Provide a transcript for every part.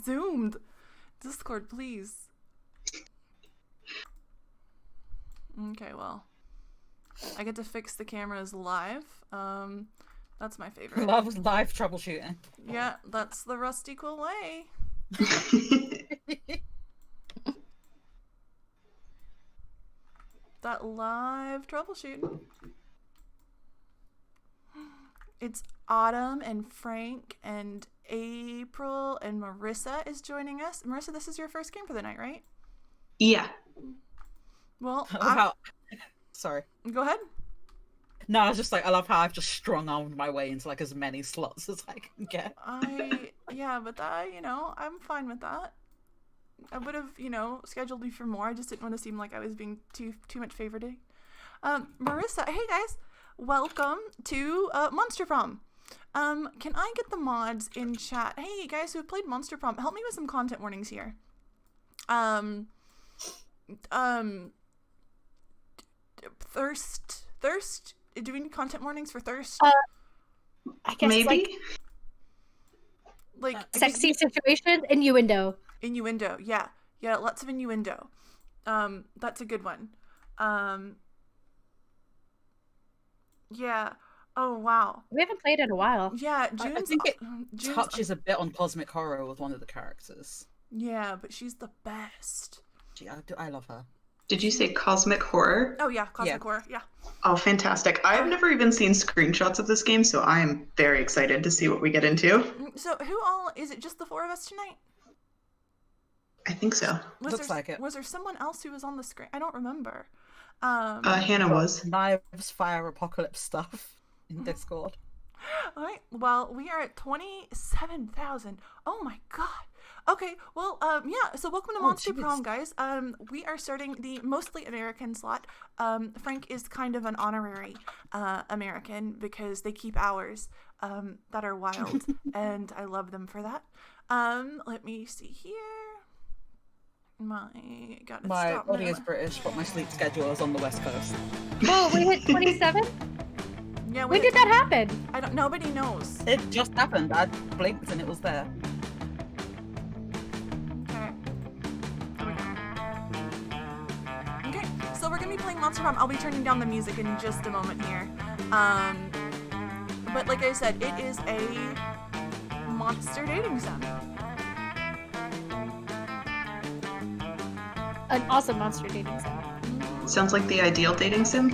zoomed. Discord, please. Okay, well. I get to fix the cameras live. That's my favorite. Love live troubleshooting. Yeah, that's the Rusty Quill way. That live troubleshooting. It's Autumn and Frank and April and Marissa is joining us. Marissa, this is your first game for the night, right? Yeah. Well, Sorry. Go ahead. No, I was just like, I love how I've just strong-armed my way into like as many slots as I can get. Yeah, but that, I'm fine with that. I would have, scheduled you for more. I just didn't want to seem like I was being too much favorited. Marissa, hey guys, welcome to Monster Prom. Can I get the mods in chat? Hey guys who have played Monster Prom, help me with some content warnings here. Thirst. Do we need content warnings for thirst? I guess maybe. Like sexy situation, innuendo. Innuendo, yeah, lots of innuendo. That's a good one. Yeah. Oh wow. We haven't played in a while. Yeah, I think it touches a bit on cosmic horror with one of the characters. Yeah, but she's the best. Gee, I love her. Did you say cosmic horror? Oh yeah, cosmic horror. Yeah. Oh, fantastic! I've never even seen screenshots of this game, so I am very excited to see what we get into. So, who all is it? Just the four of us tonight? I think so. Looks like it. Was there someone else who was on the screen? I don't remember. Hannah was. Knives, fire, apocalypse stuff in Discord. All right. Well, we are at 27,000. Oh my god. Okay. Well, yeah. So welcome to Monster Prom, guys. We are starting the mostly American slot. Frank is kind of an honorary American because they keep hours that are wild, and I love them for that. Let me see here. My body is British, but my sleep schedule is on the West Coast. Whoa, we hit 27? Yeah. When did that happen? Nobody knows. It just happened. I blinked and it was there. Okay, so we're gonna be playing Monster Prom. I'll be turning down the music in just a moment here. But like I said, it is a monster dating sim. An awesome monster dating sim. Sounds like the ideal dating sim.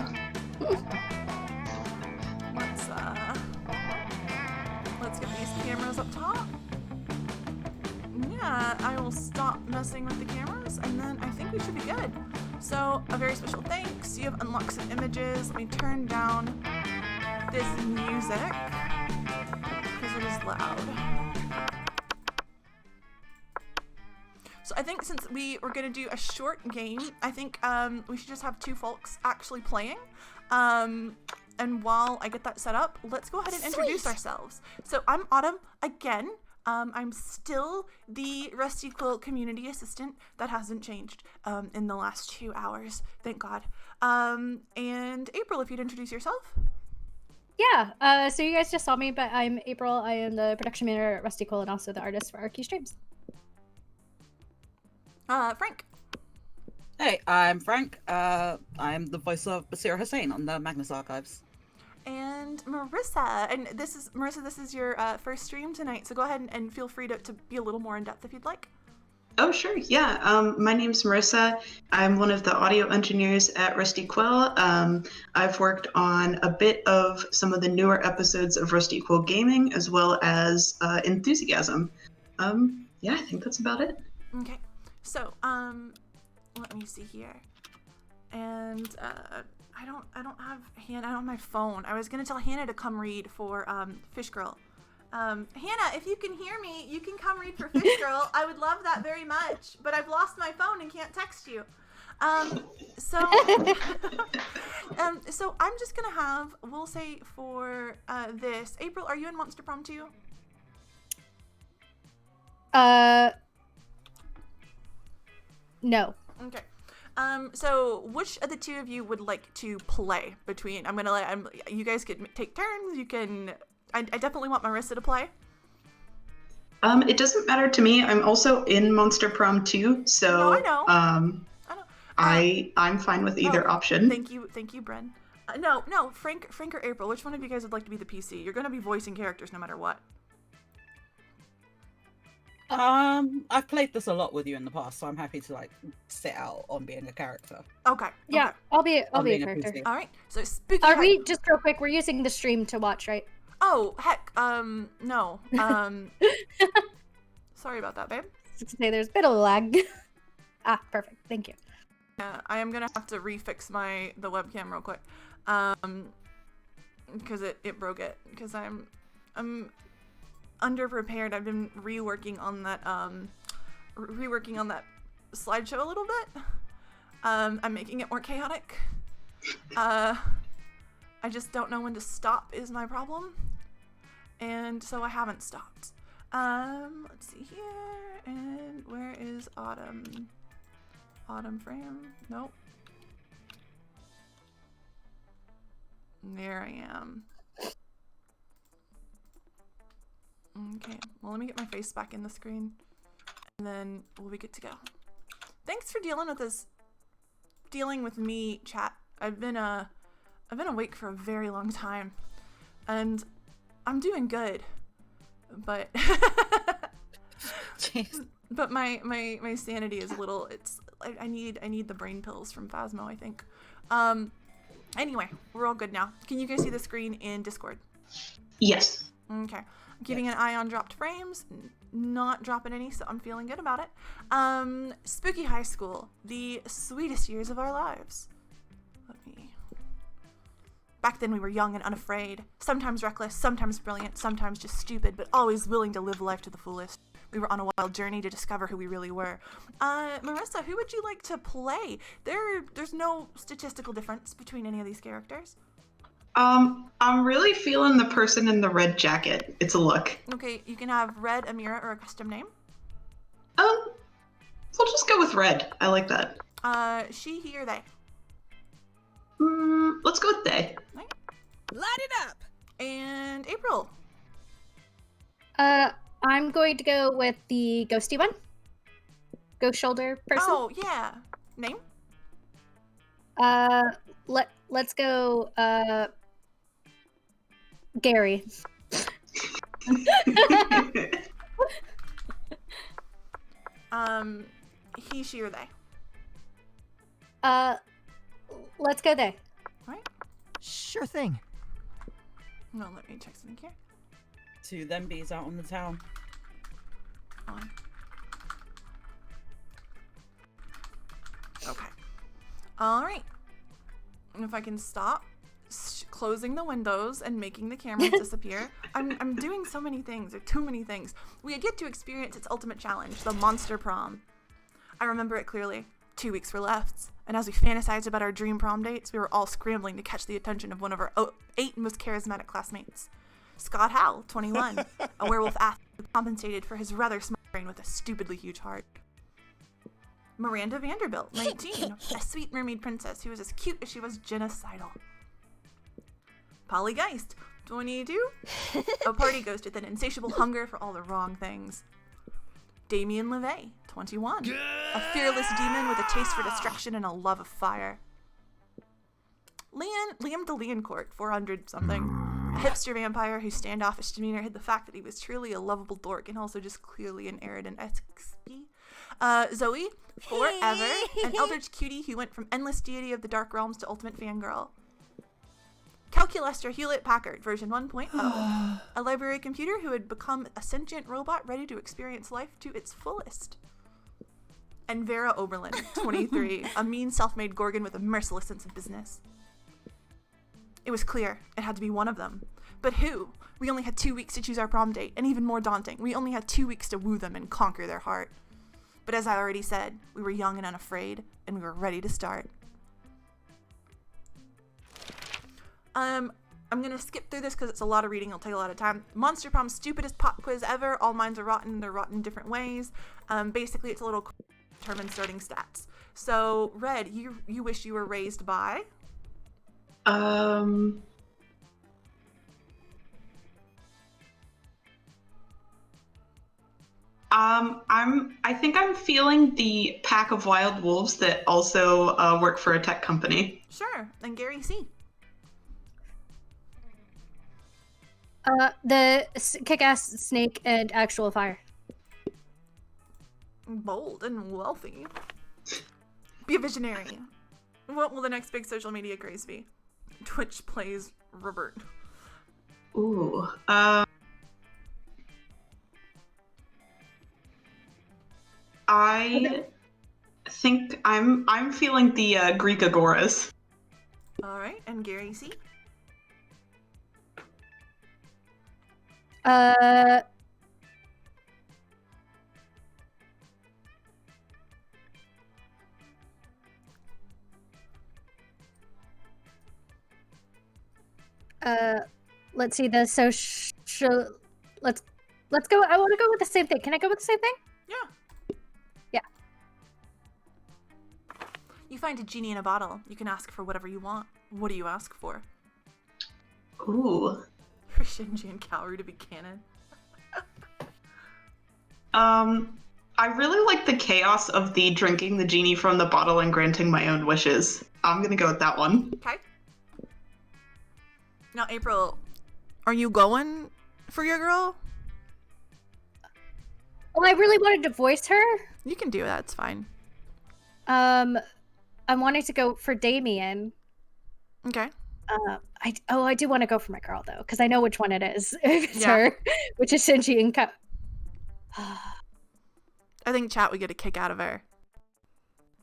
Let's get these cameras up top. Yeah, I will stop messing with the cameras, and then I think we should be good. So, a very special thanks. You have unlocked some images. Let me turn down this music because it is loud. So I think since we were going to do a short game, I think we should just have two folks actually playing. And while I get that set up, let's go ahead and introduce ourselves. So I'm Autumn again. I'm still the Rusty Quill community assistant. That hasn't changed in the last 2 hours, thank God. And April, if you'd introduce yourself. Yeah, so you guys just saw me, but I'm April. I am the production manager at Rusty Quill and also the artist for RQ Streams. Frank. Hey, I'm Frank. I'm the voice of Basira Hussain on the Magnus Archives. And Marissa. And Marissa, this is your first stream tonight, so go ahead and feel free to be a little more in depth if you'd like. Oh, sure. Yeah. My name's Marissa. I'm one of the audio engineers at Rusty Quill. I've worked on a bit of some of the newer episodes of Rusty Quill Gaming, as well as Enthusiasm. Yeah, I think that's about it. Okay. So, let me see here. And I don't have Hannah. I don't have my phone. I was gonna tell Hannah to come read for Fish Girl. Hannah, if you can hear me, you can come read for Fish Girl. I would love that very much. But I've lost my phone and can't text you. So I'm just gonna have. We'll say for this. April, are you in Monster Prom too? No. Okay. So which of the two of you would like to play between? I'm gonna let you guys could take turns. You can. I definitely want Marissa to play. It doesn't matter to me. I'm also in Monster Prom 2, so No, I know. I know. I'm fine with either option. Thank you, Bren. No, Frank or April. Which one of you guys would like to be the PC? You're gonna be voicing characters no matter what. I've played this a lot with you in the past, so I'm happy to like sit out on being a character. Okay. Yeah, okay. I'll be a being character. PC. All right. So spooky. Are we just real quick? We're using the stream to watch, right? Oh heck. No. Sorry about that, babe. Just to say there's a bit of lag. Perfect. Thank you. Yeah, I am gonna have to refix the webcam real quick, because it broke it. Because I'm underprepared. I've been reworking on that slideshow a little bit. I'm making it more chaotic. I just don't know when to stop is my problem, and so I haven't stopped. Let's see here, and where is Autumn? Autumn frame? Nope. There I am. Okay, well let me get my face back in the screen, and then we'll be good to go. Thanks for dealing with me, chat. I've been awake for a very long time, and I'm doing good, but Jeez. but my sanity is a little. I need the brain pills from Phasmo, I think. Anyway, we're all good now. Can you guys see the screen in Discord? Yes. Okay. I'm keeping an eye on dropped frames, not dropping any, so I'm feeling good about it. Spooky High School, the sweetest years of our lives. Back then we were young and unafraid, sometimes reckless, sometimes brilliant, sometimes just stupid, but always willing to live life to the fullest. We were on a wild journey to discover who we really were. Marissa, who would you like to play? There's no statistical difference between any of these characters. I'm really feeling the person in the red jacket. It's a look. Okay, you can have Red, Amira, or a custom name. We'll just go with red. I like that. She, he, or they? Let's go with they. Right. Light it up! And April. I'm going to go with the ghosty one. Ghost shoulder person. Oh, yeah. Name? Let's go, Gary. He, she, or they? Let's go they. Right. Sure thing. No, let me check something here. To them bees out on the town. On. Okay. All right. And if I can stop closing the windows and making the cameras disappear. I'm doing so many things. There are too many things. We get to experience its ultimate challenge, the Monster Prom. I remember it clearly. 2 weeks were left, and as we fantasized about our dream prom dates, we were all scrambling to catch the attention of one of our 8 most charismatic classmates. Scott Howell, 21, a werewolf athlete who compensated for his rather small brain with a stupidly huge heart. Miranda Vanderbilt, 19, a sweet mermaid princess who was as cute as she was genocidal. Polly Geist, 22, a party ghost with an insatiable hunger for all the wrong things. Damien LeVay, 21, a fearless demon with a taste for destruction and a love of fire. Liam de Leoncourt, 400-something, a hipster vampire whose standoffish demeanor hid the fact that he was truly a lovable dork and also just clearly an arrogant XP. Zoe, forever, an eldritch cutie who went from endless deity of the dark realms to ultimate fangirl. Calculester Hewlett-Packard, version 1.0, a library computer who had become a sentient robot ready to experience life to its fullest. And Vera Oberlin, 23, a mean self-made Gorgon with a merciless sense of business. It was clear it had to be one of them. But who? We only had 2 weeks to choose our prom date, and even more daunting, we only had 2 weeks to woo them and conquer their heart. But as I already said, we were young and unafraid, and we were ready to start. I'm gonna skip through this because it's a lot of reading. It'll take a lot of time. Monster Prom's stupidest pop quiz ever. All minds are rotten. They're rotten in different ways. Basically, it's a little determine starting stats. So, Red, you wish you were raised by? I think I'm feeling the pack of wild wolves that also work for a tech company. Sure. And Gary C. The kick-ass snake and actual fire. Bold and wealthy. Be a visionary. What will the next big social media craze be? Twitch plays Robert. Ooh. I think I'm feeling the Greek agoras. All right, and Gary C. Let's see the social. Let's go. I want to go with the same thing. Can I go with the same thing? Yeah. Yeah. You find a genie in a bottle. You can ask for whatever you want. What do you ask for? Ooh. For Shinji and Kaoru to be canon. I really like the chaos of the drinking the genie from the bottle and granting my own wishes. I'm gonna go with that one. Okay. Now, April, are you going for your girl? Well, I really wanted to voice her. You can do that. It's fine. I'm wanting to go for Damien. Okay. I do want to go for my girl though, because I know which one it is. It's Yeah. her, which is Shinji and Ka. I think chat would get a kick out of her.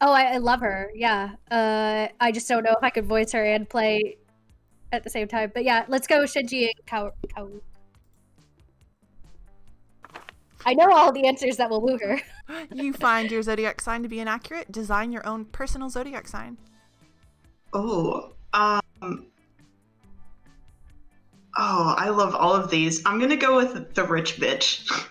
Oh, I love her. Yeah. I just don't know if I could voice her and play at the same time. But yeah, let's go Shinji and Ka. I know all the answers that will woo her. You find your zodiac sign to be inaccurate. Design your own personal zodiac sign. Oh, I love all of these. I'm gonna go with the rich bitch.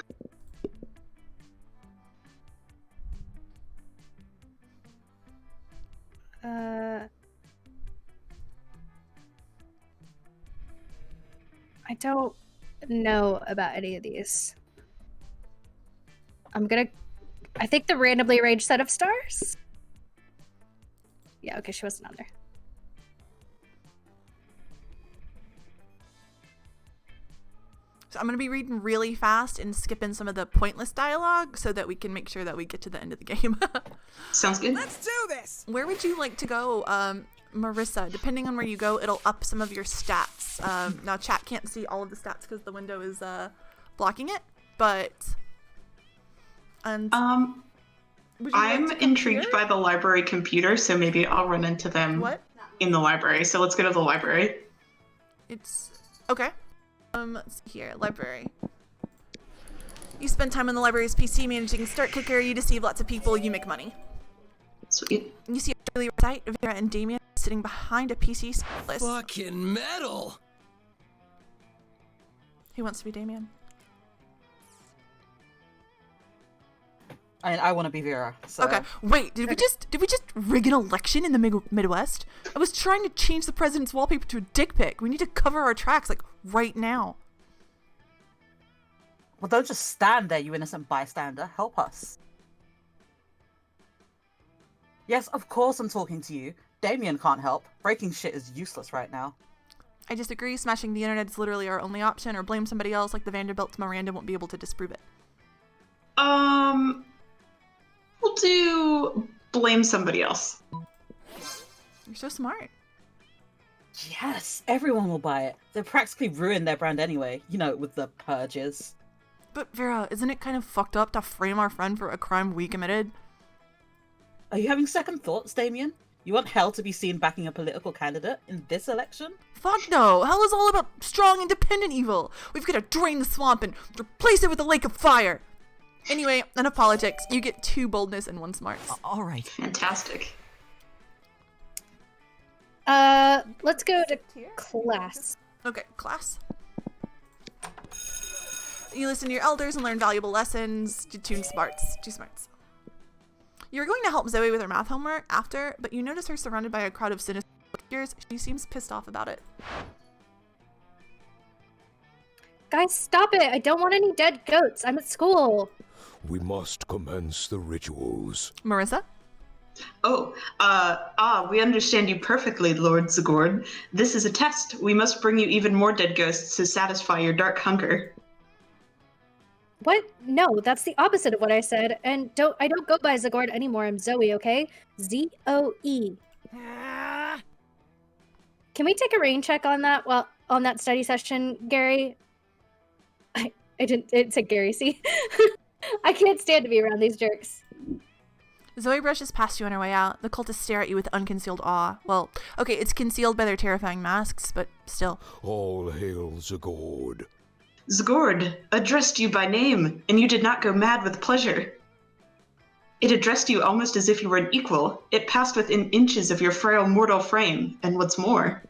I don't know about any of these. I think the randomly arranged set of stars? Yeah, okay, she wasn't on there. So I'm going to be reading really fast and skipping some of the pointless dialogue so that we can make sure that we get to the end of the game. Sounds good. Let's do this! Where would you like to go, Marissa? Depending on where you go, it'll up some of your stats. Now, chat can't see all of the stats because the window is blocking it, but... And would you like I'm to come intrigued here? by the library computer, so maybe I'll run into them What? in the library. So let's go to the library. It's... Okay. Let's see here. Library. You spend time on the library's PC managing Start Kicker, you deceive lots of people, you make money. Sweet. You see a really sight of Vera and Damien sitting behind a PC list. Fucking metal! Who wants to be Damien? I want to be Vera. So. Okay. Wait, did we just rig an election in the Midwest? I was trying to change the president's wallpaper to a dick pic. We need to cover our tracks like right now. Well, don't just stand there, you innocent bystander. Help us. Yes, of course I'm talking to you. Damien can't help. Breaking shit is useless right now. I disagree. Smashing the internet is literally our only option, or blame somebody else like the Vanderbilt's Miranda won't be able to disprove it. We'll do blame somebody else. You're so smart. Yes, everyone will buy it. They practically ruined their brand anyway. You know, with the purges. But Vera, isn't it kind of fucked up to frame our friend for a crime we committed? Are you having second thoughts, Damien? You want Hell to be seen backing a political candidate in this election? Fuck no! Hell is all about strong, independent evil! We've got to drain the swamp and replace it with a lake of fire! Anyway, enough politics. You get 2 boldness and 1 smarts. All right. Fantastic. Let's go to class. Okay, class. You listen to your elders and learn valuable lessons. 2 smarts. 2 smarts. You're going to help Zoe with her math homework after, but you notice her surrounded by a crowd of sinister figures. She seems pissed off about it. Guys, stop it! I don't want any dead goats. I'm at school. We must commence the rituals. Marissa? Oh, we understand you perfectly, Lord Zagord. This is a test. We must bring you even more dead ghosts to satisfy your dark hunger. What? No, that's the opposite of what I said. And I don't go by Zagord anymore. I'm Zoe, okay? Zoe. Can we take a rain check on that? Well, on that study session, Gary? I didn't. It said Gary. See, I can't stand to be around these jerks. Zoe brushes past you on her way out. The cultists stare at you with unconcealed awe. Well, okay, it's concealed by their terrifying masks, but still. All hail Zagord. Zagord addressed you by name, and you did not go mad with pleasure. It addressed you almost as if you were an equal. It passed within inches of your frail mortal frame, and what's more,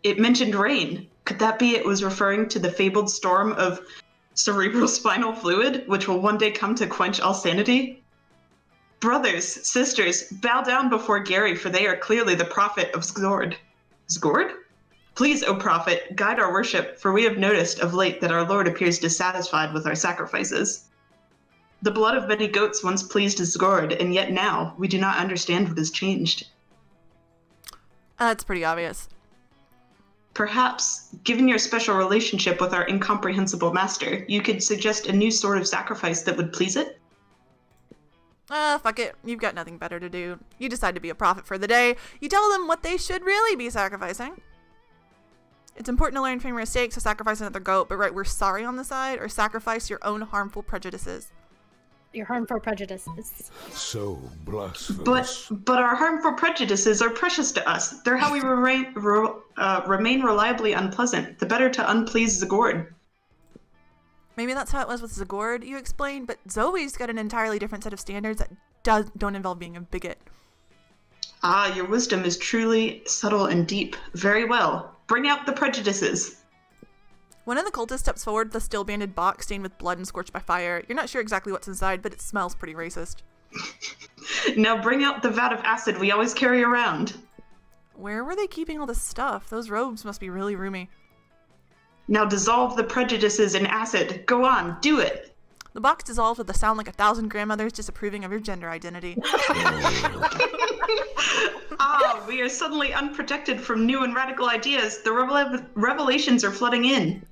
it mentioned rain. Could that be it was referring to the fabled storm of cerebrospinal fluid, which will one day come to quench all sanity? Brothers, sisters, bow down before Gary, for they are clearly the prophet of Zagord. Zagord? Please, O prophet, guide our worship, for we have noticed of late that our Lord appears dissatisfied with our sacrifices. The blood of many goats once pleased Zagord, and yet now we do not understand what has changed. It's pretty obvious. Perhaps, given your special relationship with our incomprehensible master, you could suggest a new sort of sacrifice that would please it? Fuck it. You've got nothing better to do. You decide to be a prophet for the day. You tell them what they should really be sacrificing. It's important to learn from your mistakes, so sacrifice another goat, but write "we're sorry" on the side, or sacrifice your own harmful prejudices. Your harmful prejudices. So blasphemous. But our harmful prejudices are precious to us. They're how we remain reliably unpleasant. The better to unplease Zagord. Maybe that's how it was with Zagord, you explained, but Zoe's got an entirely different set of standards that don't involve being a bigot. Ah, your wisdom is truly subtle and deep. Very well. Bring out the prejudices. One of the cultists steps forward with a steel-banded box stained with blood and scorched by fire. You're not sure exactly what's inside, but it smells pretty racist. Now bring out the vat of acid we always carry around. Where were they keeping all this stuff? Those robes must be really roomy. Now dissolve the prejudices in acid. Go on, do it. The box dissolves with a sound like 1,000 grandmothers disapproving of your gender identity. Ah, we are suddenly unprotected from new and radical ideas. The revelations are flooding in.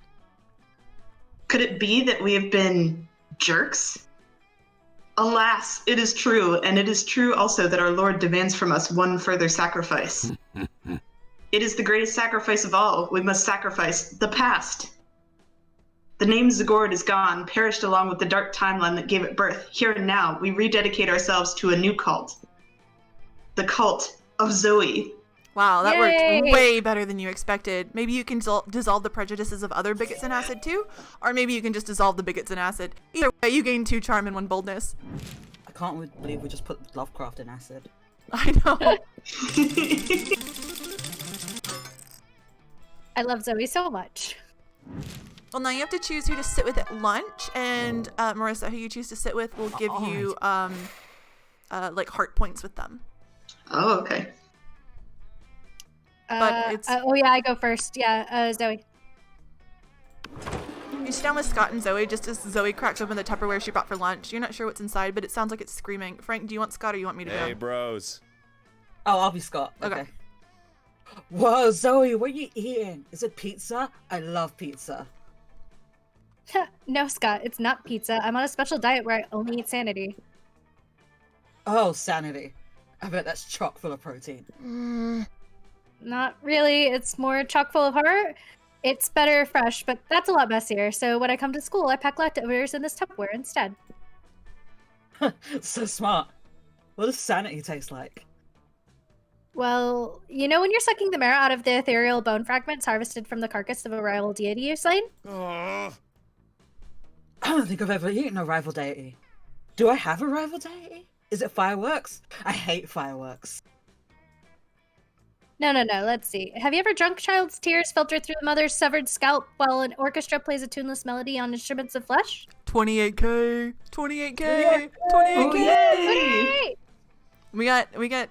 Could it be that we have been jerks? Alas, it is true, and it is true also that our Lord demands from us one further sacrifice. It is the greatest sacrifice of all. We must sacrifice the past. The name Zagord is gone, perished along with the dark timeline that gave it birth. Here and now, we rededicate ourselves to a new cult. The cult of Zoe. Wow, that Yay! worked way better than you expected. Maybe you can dissolve the prejudices of other bigots in acid too, or maybe you can just dissolve the bigots in acid. Either way, you gain 2 charm and 1 boldness. I can't believe we just put Lovecraft in acid. I know. I love Zoe so much. Well, now you have to choose who to sit with at lunch, and Marissa, who you choose to sit with will give you like heart points with them. Oh, okay. But it's oh yeah, I go first. Yeah, Zoe. you sit down with Scott and Zoe just as Zoe cracks open the Tupperware she brought for lunch. You're not sure what's inside, but it sounds like it's screaming. Frank, do you want Scott or you want me to Hey, go? bros. Oh, I'll be Scott. Okay. Whoa, Zoe, what are you eating? Is it pizza? I love pizza. No, Scott, it's not pizza. I'm on a special diet where I only eat sanity. Oh, sanity. I bet that's chock full of protein. Not really. It's more chock full of heart. It's better fresh, but that's a lot messier. So when I come to school, I pack leftovers in this Tupperware instead. So smart. What does sanity taste like? Well, you know when you're sucking the marrow out of the ethereal bone fragments harvested from the carcass of a rival deity you've slain? Aw. I don't think I've ever eaten a rival deity. Do I have a rival deity? Is it fireworks? I hate fireworks. No. Let's see. Have you ever drunk child's tears filtered through the mother's severed scalp while an orchestra plays a tuneless melody on instruments of flesh? 28K, 28K, Yeah. 28K. Oh, yay! Hey! We got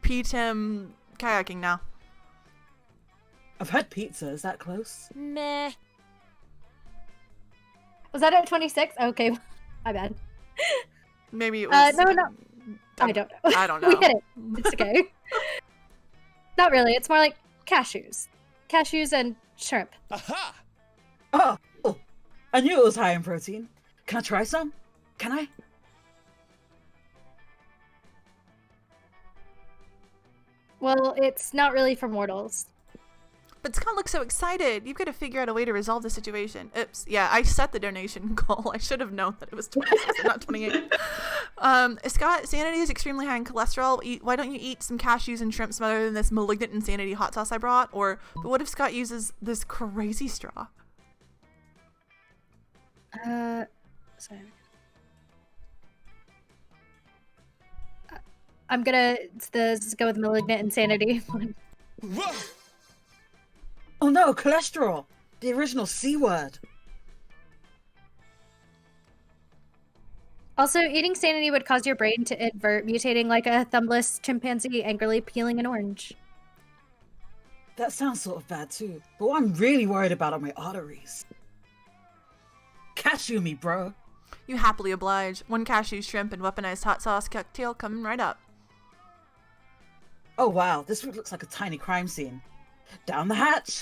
P-Tim kayaking now. I've had pizza. Is that close? Meh. Was that at 26? Okay, my bad. Maybe it was. No. I don't know. I don't We know. hit it. It's okay. Not really. It's more like cashews. Cashews and shrimp. Aha! Oh, I knew it was high in protein. Can I try some? Can I? Well, it's not really for mortals. But Scott looks so excited. You've got to figure out a way to resolve the situation. Oops. Yeah, I set the donation goal. I should have known that it was 26 and not 28. Scott, sanity is extremely high in cholesterol. Why don't you eat some cashews and shrimps rather than this malignant insanity hot sauce I brought? But what if Scott uses this crazy straw? Sorry. I'm gonna go with malignant insanity. Oh no, cholesterol! The original C word. Also, eating sanity would cause your brain to invert, mutating like a thumbless chimpanzee angrily peeling an orange. That sounds sort of bad too, but what I'm really worried about are my arteries. Cashew me, bro. You happily oblige. One cashew, shrimp, and weaponized hot sauce cocktail coming right up. Oh wow, this looks like a tiny crime scene. Down the hatch.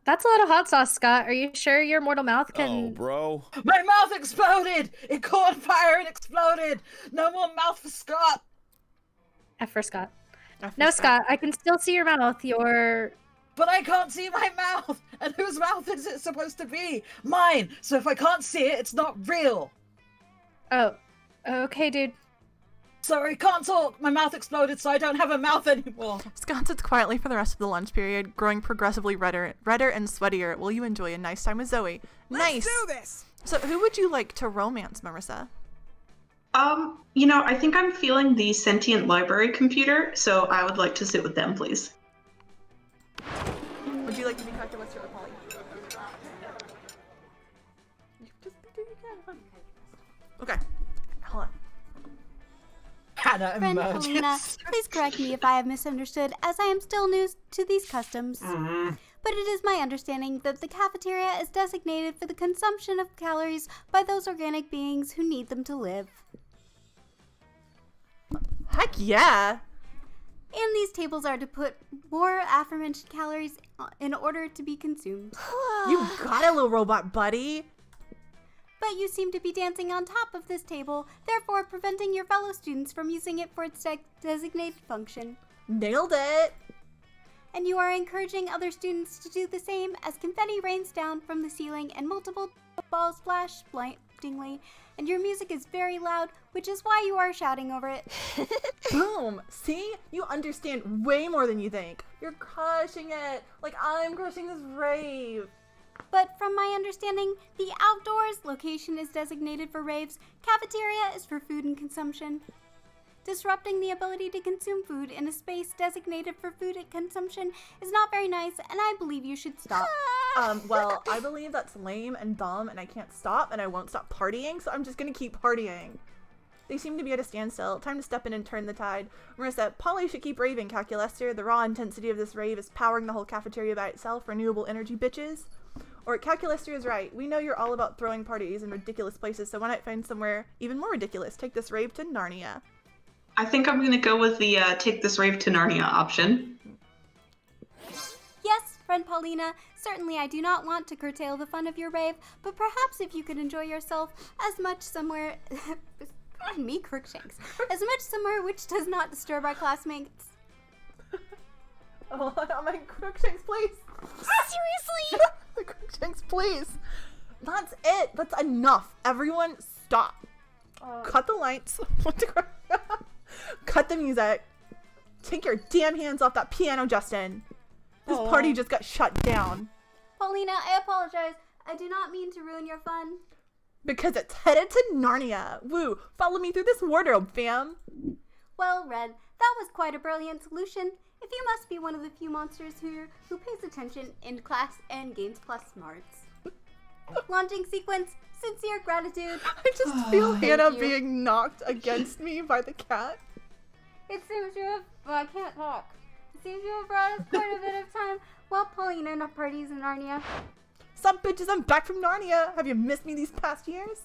That's a lot of hot sauce, Scott. Are you sure your mortal mouth can... Oh, bro. My mouth exploded! It caught on fire and exploded! No more mouth for Scott! F for Scott. No, Scott, I can still see your mouth. But I can't see my mouth! And whose mouth is it supposed to be? Mine! So if I can't see it, it's not real! Oh. Okay, dude. Sorry, can't talk! My mouth exploded, so I don't have a mouth anymore! Scott sits quietly for the rest of the lunch period, growing progressively redder and sweatier while you enjoy a nice time with Zoe. Nice! Let's do this! So who would you like to romance, Marissa? I think I'm feeling the sentient library computer, so I would like to sit with them, please. Would you like to be calculus or Polly? Okay. Hold on. Hannah Friend emerges. Paulina, please correct me if I have misunderstood, as I am still new to these customs. But it is my understanding that the cafeteria is designated for the consumption of calories by those organic beings who need them to live. Heck yeah! And these tables are to put more aforementioned calories in order to be consumed. You got it, little robot buddy! But you seem to be dancing on top of this table, therefore preventing your fellow students from using it for its designated function. Nailed it! And you are encouraging other students to do the same as confetti rains down from the ceiling and multiple balls flash blindingly, and your music is very loud, which is why you are shouting over it. Boom! See? You understand way more than you think. You're crushing it! Like I'm crushing this rave! But from my understanding, the outdoors location is designated for raves, cafeteria is for food and consumption. Disrupting the ability to consume food in a space designated for food and consumption is not very nice, and I believe you should stop. Well, I believe that's lame and dumb, and I can't stop, and I won't stop partying, so I'm just gonna keep partying. They seem to be at a standstill. Time to step in and turn the tide. Marissa, Polly should keep raving, Calculester. The raw intensity of this rave is powering the whole cafeteria by itself. Renewable energy, bitches. Or Calculester is right. We know you're all about throwing parties in ridiculous places, so why not find somewhere even more ridiculous? Take this rave to Narnia. I think I'm going to go with the take this rave to Narnia option. Yes, friend Paulina, certainly I do not want to curtail the fun of your rave, but perhaps if you could enjoy yourself as much somewhere... Pardon me, Crookshanks. As much somewhere which does not disturb our classmates. Oh my Crookshanks, please! Seriously? The Crookshanks, please! That's it! That's enough! Everyone, stop! Cut the lights. Cut the music. Take your damn hands off that piano, Justin. This party just got shut down. Paulina, I apologize. I do not mean to ruin your fun. Because it's headed to Narnia. Woo! Follow me through this wardrobe, fam. Well, Red, that was quite a brilliant solution. If you must be one of the few monsters here who pays attention in class and gains plus smarts. Launching sequence, sincere gratitude. I just feel Hannah you. being knocked against me by the cat. It seems you have... Well, I can't talk. It seems you have brought us quite a bit of time while Paulina parties in Narnia. Sup, bitches, I'm back from Narnia. Have you missed me these past years?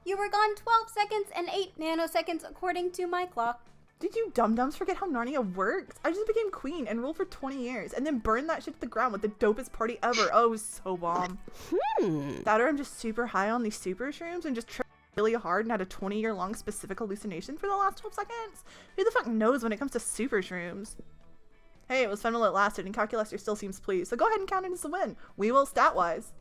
You were gone 12 seconds and 8 nanoseconds according to my clock. Did you dum-dums forget how Narnia works? I just became queen and ruled for 20 years and then burned that shit to the ground with the dopest party ever. Oh, it was so bomb. That or I'm just super high on these super shrooms and just tripped really hard and had a 20-year-long specific hallucination for the last 12 seconds. Who the fuck knows when it comes to super shrooms? Hey, it was fun while it lasted and Calculaster still seems pleased, so go ahead and count it as a win. We will stat-wise.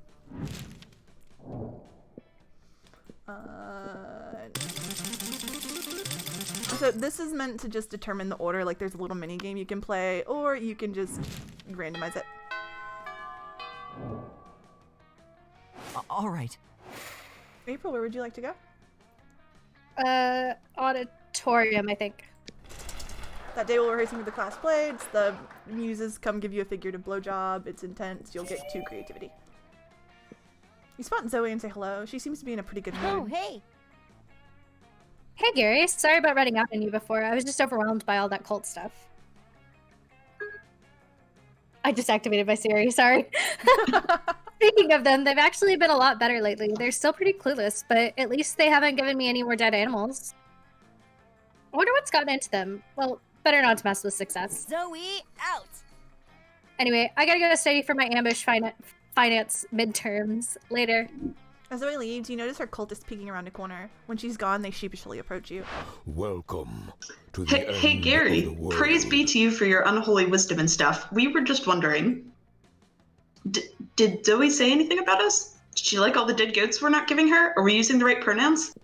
So this is meant to just determine the order, like there's a little mini game you can play, or you can just randomize it. All right. April, where would you like to go? Auditorium, I think. That day while rehearsing with the class blades, the muses come give you a figurative blowjob. It's intense. You'll get 2 creativity. You spot Zoe and say hello. She seems to be in a pretty good mood. Oh, hey. Hey, Gary. Sorry about running out on you before. I was just overwhelmed by all that cult stuff. I just activated my Siri. Sorry. Speaking of them, they've actually been a lot better lately. They're still pretty clueless, but at least they haven't given me any more dead animals. I wonder what's gotten into them. Well, better not to mess with success. Zoe, out. Anyway, I gotta go study for my ambush finance midterms later. As Zoe leaves, you notice her cultist peeking around a corner. When she's gone, they sheepishly approach you. Welcome to the Hey, end Gary. of the world. Praise be to you for your unholy wisdom and stuff. We were just wondering, did Zoe say anything about us? Did she like all the dead goats we're not giving her? Are we using the right pronouns?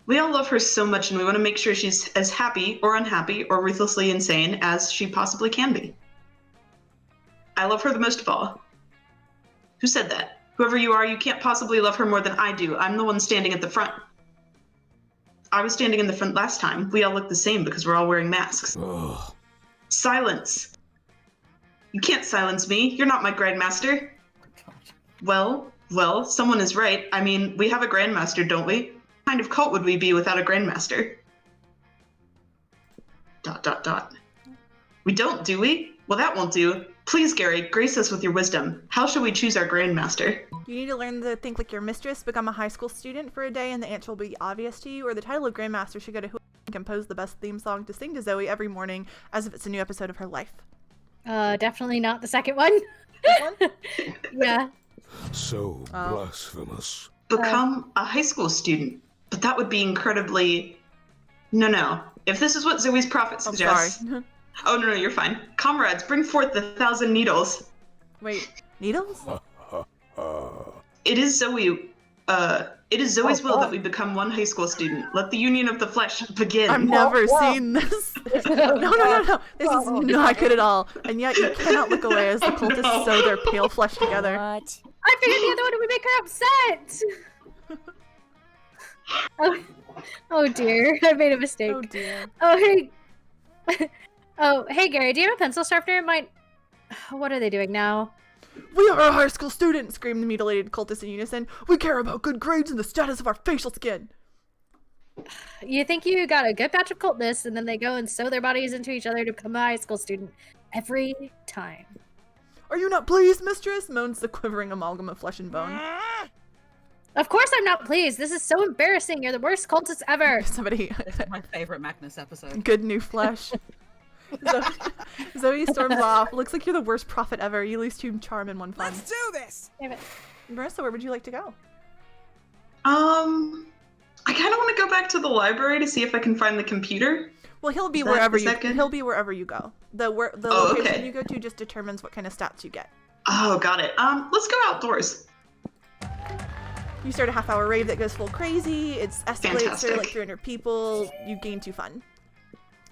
We all love her so much, and we want to make sure she's as happy or unhappy or ruthlessly insane as she possibly can be. I love her the most of all. Who said that? Whoever you are, you can't possibly love her more than I do. I'm the one standing at the front. I was standing in the front last time. We all look the same because we're all wearing masks. Ugh. Silence! You can't silence me. You're not my grandmaster. Well, someone is right. I mean, we have a grandmaster, don't we? What kind of cult would we be without a grandmaster? ... We don't, do we? Well, that won't do. Please, Gary, grace us with your wisdom. How shall we choose our grandmaster? You need to learn to think like your mistress, become a high school student for a day, and the answer will be obvious to you, or the title of Grandmaster should go to who can compose the best theme song to sing to Zoe every morning as if it's a new episode of her life. Definitely not the second one. This one? Yeah. So blasphemous. Become a high school student. But that would be incredibly... No. If this is what Zoe's prophet suggests... Sorry. Oh, no, you're fine. Comrades, bring forth the 1,000 needles. Wait, needles? It is Zoe's will that we become one high school student. Let the union of the flesh begin. I've never seen this. No. This is not good at all. And yet you cannot look away as the cultists sew their pale flesh together. What? I figured the other one would make her upset. Oh dear, I made a mistake. Oh dear. Oh hey Gary, do you have a pencil sharpener? What are they doing now? We are a high school student, screamed the mutilated cultists in unison. We care about good grades and the status of our facial skin. You think you got a good batch of cultists, and then they go and sew their bodies into each other to become a high school student every time. Are you not pleased, mistress? Moans the quivering amalgam of flesh and bone. Of course I'm not pleased. This is so embarrassing. You're the worst cultist ever. Somebody. This is my favorite Magnus episode. Good new flesh. Zoe storms off. Looks like you're the worst prophet ever. You lose 2 charm and 1 fun. Let's do this. Damn it. Marissa, where would you like to go? I kind of want to go back to the library to see if I can find the computer. Well, he'll be Is that- wherever is you. that good? He'll be wherever you go. The Oh, location okay. you go to just determines what kind of stats you get. Oh, got it. Let's go outdoors. You start a half-hour rave that goes full crazy. It's escalates to Fantastic. like 300 people. You gain 2 fun.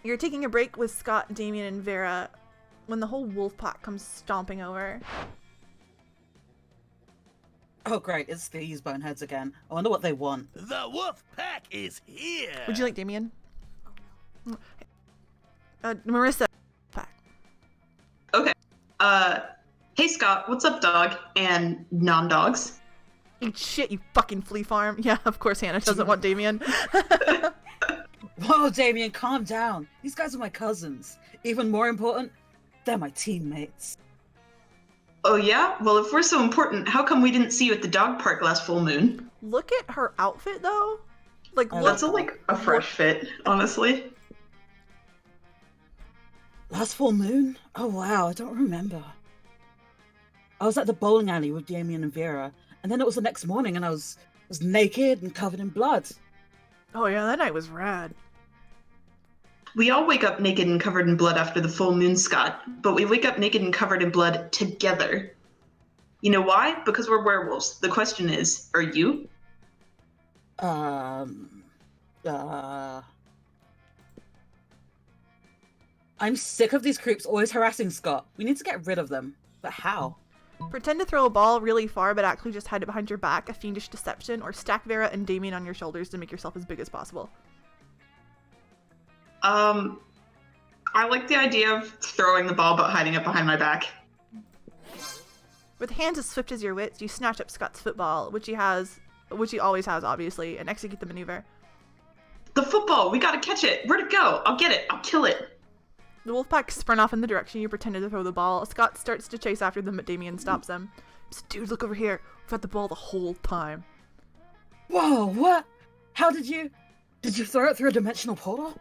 You're taking a break with Scott, Damien, and Vera when the whole wolf pack comes stomping over. Oh great, it's these boneheads again. I wonder what they want. The wolf pack is here. Would you like Damien? Marissa. Pack. Okay. Hey Scott, what's up, dog? And non-dogs. Eat shit, you fucking flea farm. Yeah, of course Hannah doesn't want Damien. Whoa, Damien, calm down. These guys are my cousins. Even more important, they're my teammates. Oh yeah? Well, if we're so important, how come we didn't see you at the dog park last full moon? Look at her outfit, though. Like, Oh, look. That's a fresh fit, honestly. Last full moon? Oh wow, I don't remember. I was at the bowling alley with Damien and Vera, and then it was the next morning and I was naked and covered in blood. Oh yeah, that night was rad. We all wake up naked and covered in blood after the full moon, Scott, but we wake up naked and covered in blood together. You know why? Because we're werewolves. The question is, are you? I'm sick of these creeps always harassing Scott. We need to get rid of them. But how? Pretend to throw a ball really far, but actually just hide it behind your back, a fiendish deception, or stack Vera and Damien on your shoulders to make yourself as big as possible. I like the idea of throwing the ball but hiding it behind my back. With hands as swift as your wits, you snatch up Scott's football, which he always has, obviously, and execute the maneuver. The football! We gotta catch it! Where'd it go? I'll get it! I'll kill it! The wolf pack sprint off in the direction you pretended to throw the ball. Scott starts to chase after them, but Damien stops them. Dude, look over here. We've had the ball the whole time. Whoa, what? How did you throw it through a dimensional portal?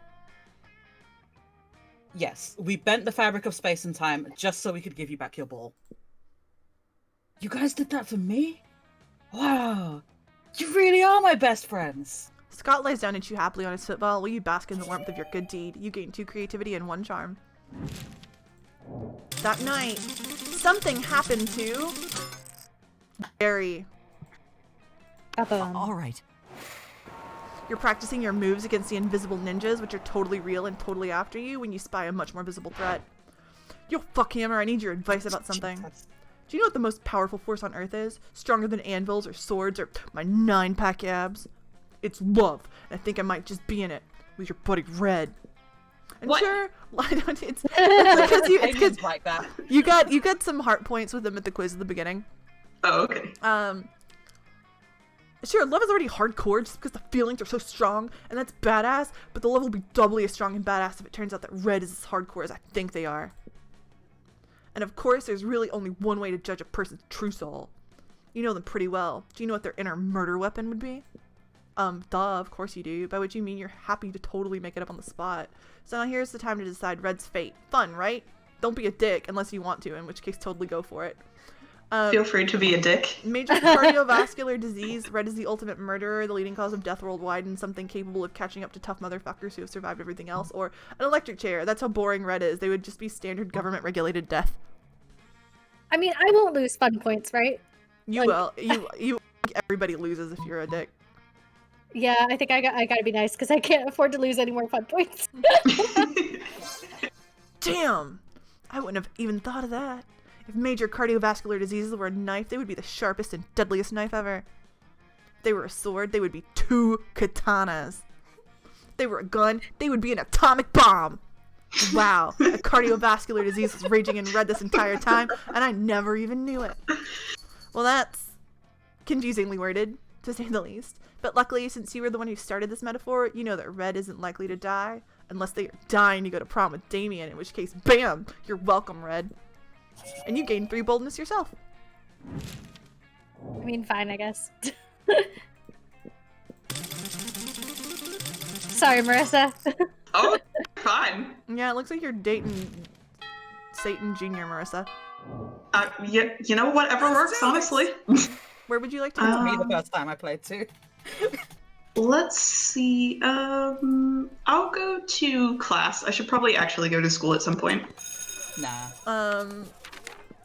Yes, we bent the fabric of space and time just so we could give you back your ball. You guys did that for me? Wow, you really are my best friends. Scott lies down and chew happily on his football while you bask in the warmth of your good deed. You gain 2 creativity and 1 charm. That night, something happened to Barry. All right. You're practicing your moves against the invisible ninjas, which are totally real and totally after you, when you spy a much more visible threat. Yo, fuckhammer, I need your advice about something. Do you know what the most powerful force on Earth is? Stronger than anvils or swords or my 9-pack abs? It's love, and I think I might just be in it with your buddy Red. And What? sure, it's because like that. you got some heart points with him at the quiz at the beginning. Oh, okay. Sure, love is already hardcore just because the feelings are so strong, and that's badass, but the love will be doubly as strong and badass if it turns out that Red is as hardcore as I think they are. And of course, there's really only one way to judge a person's true soul. You know them pretty well. Do you know what their inner murder weapon would be? Duh, of course you do, by which you mean you're happy to totally make it up on the spot. So now here's the time to decide Red's fate. Fun, right? Don't be a dick unless you want to, in which case totally go for it. Feel free to be a dick. Major cardiovascular disease. Red is the ultimate murderer, the leading cause of death worldwide, and something capable of catching up to tough motherfuckers who have survived everything else. Or an electric chair. That's how boring Red is. They would just be standard government-regulated death. I mean, I won't lose fun points, right? You will. You. Everybody loses if you're a dick. Yeah, I think I gotta be nice because I can't afford to lose any more fun points. Damn! I wouldn't have even thought of that. If major cardiovascular diseases were a knife, they would be the sharpest and deadliest knife ever. If they were a sword, they would be 2 katanas. If they were a gun, they would be an atomic bomb. Wow, a cardiovascular disease was raging in Red this entire time, and I never even knew it. Well, that's confusingly worded, to say the least. But luckily, since you were the one who started this metaphor, you know that Red isn't likely to die, unless they are dying to go to prom with Damien, in which case, bam, you're welcome, Red. And you gain 3 boldness yourself. I mean, fine, I guess. Sorry, Marissa. Oh, fine. Yeah, it looks like you're dating Satan Jr., Marissa. You know, whatever works, honestly. Where would you like to It go? was me the first time I played too. Let's see. I'll go to class. I should probably actually go to school at some point. Nah.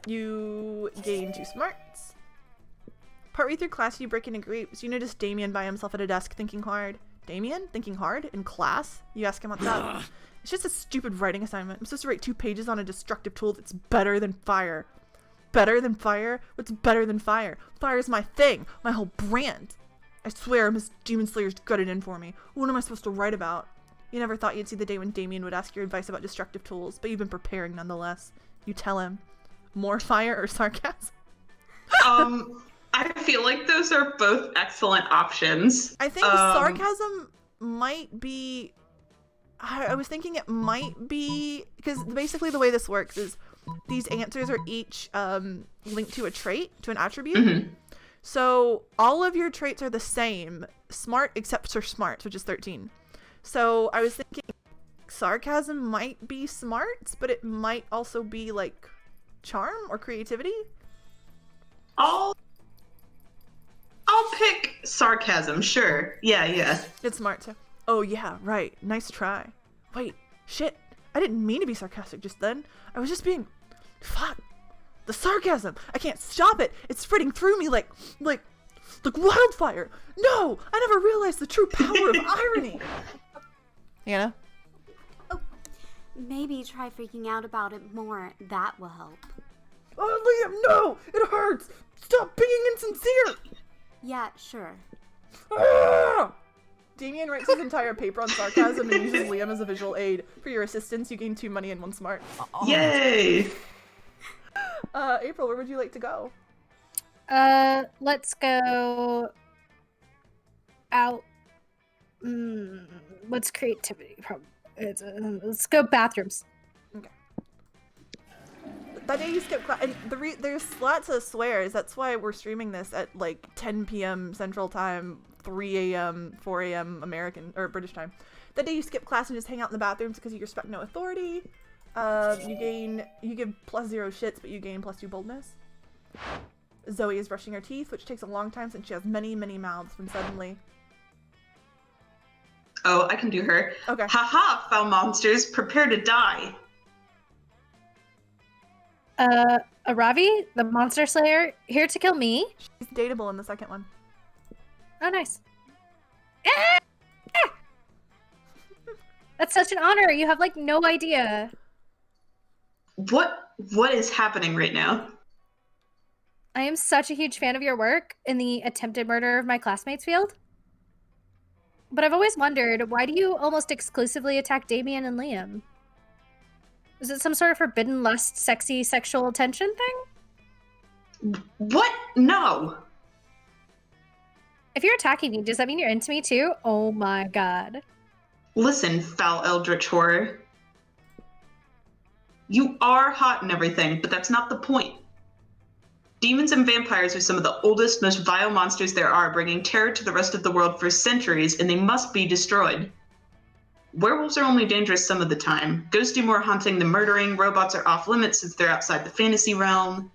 You gain 2 smarts. Partway through class, you break into groups. You notice Damien by himself at a desk thinking hard. Damien? Thinking hard? In class? You ask him what's up. It's just a stupid writing assignment. I'm supposed to write 2 pages on a destructive tool that's better than fire. Better than fire? What's better than fire? Fire's my thing. My whole brand. I swear Miss Demon Slayer's got it in for me. What am I supposed to write about? You never thought you'd see the day when Damien would ask your advice about destructive tools, but you've been preparing nonetheless. You tell him. More fire or sarcasm? I feel like those are both excellent options. I think sarcasm might be... I was thinking it might be... Because basically the way this works is these answers are each linked to a trait, to an attribute. Mm-hmm. So all of your traits are the same, smart except for smarts, which is 13. So I was thinking sarcasm might be smarts, but it might also be like charm or creativity. I'll pick sarcasm, sure. Yeah. It's smart too. Oh yeah, right. Nice try. Wait, shit. I didn't mean to be sarcastic just then. I was just being... Fuck. The sarcasm. I can't stop it. It's spreading through me like wildfire. No, I never realized the true power of irony. Hannah? Maybe try freaking out about it more. That will help. Oh, Liam, no! It hurts! Stop being insincere! Yeah, sure. Ah! Damien writes his entire paper on sarcasm and uses Liam as a visual aid. For your assistance, you gain 2 money and 1 smart. Yay! April, where would you like to go? Let's go out. What's creativity? Let's go bathrooms. Okay. That day you skipped class, and there's lots of swears. That's why we're streaming this at like 10 p.m. Central Time, 3 a.m., 4 a.m. American or British time. That day you skip class and just hang out in the bathrooms because you respect no authority. You give +0 shits, but you gain +2 boldness. Zoe is brushing her teeth, which takes a long time since she has many, many mouths when suddenly... Oh, I can do her. Okay. Haha, foul monsters, prepare to die. Aravi, the monster slayer, here to kill me. She's dateable in the second one. Oh, nice. That's such an honor. You have, like, no idea. What is happening right now? I am such a huge fan of your work in the attempted murder of my classmates field. But I've always wondered, why do you almost exclusively attack Damien and Liam? Is it some sort of forbidden lust, sexy, sexual tension thing? What? No. If you're attacking me, does that mean you're into me too? Oh my god. Listen, foul eldritch horror. You are hot and everything, but that's not the point. Demons and vampires are some of the oldest, most vile monsters there are, bringing terror to the rest of the world for centuries, and they must be destroyed. Werewolves are only dangerous some of the time. Ghosts do more hunting than murdering. Robots are off limits since they're outside the fantasy realm.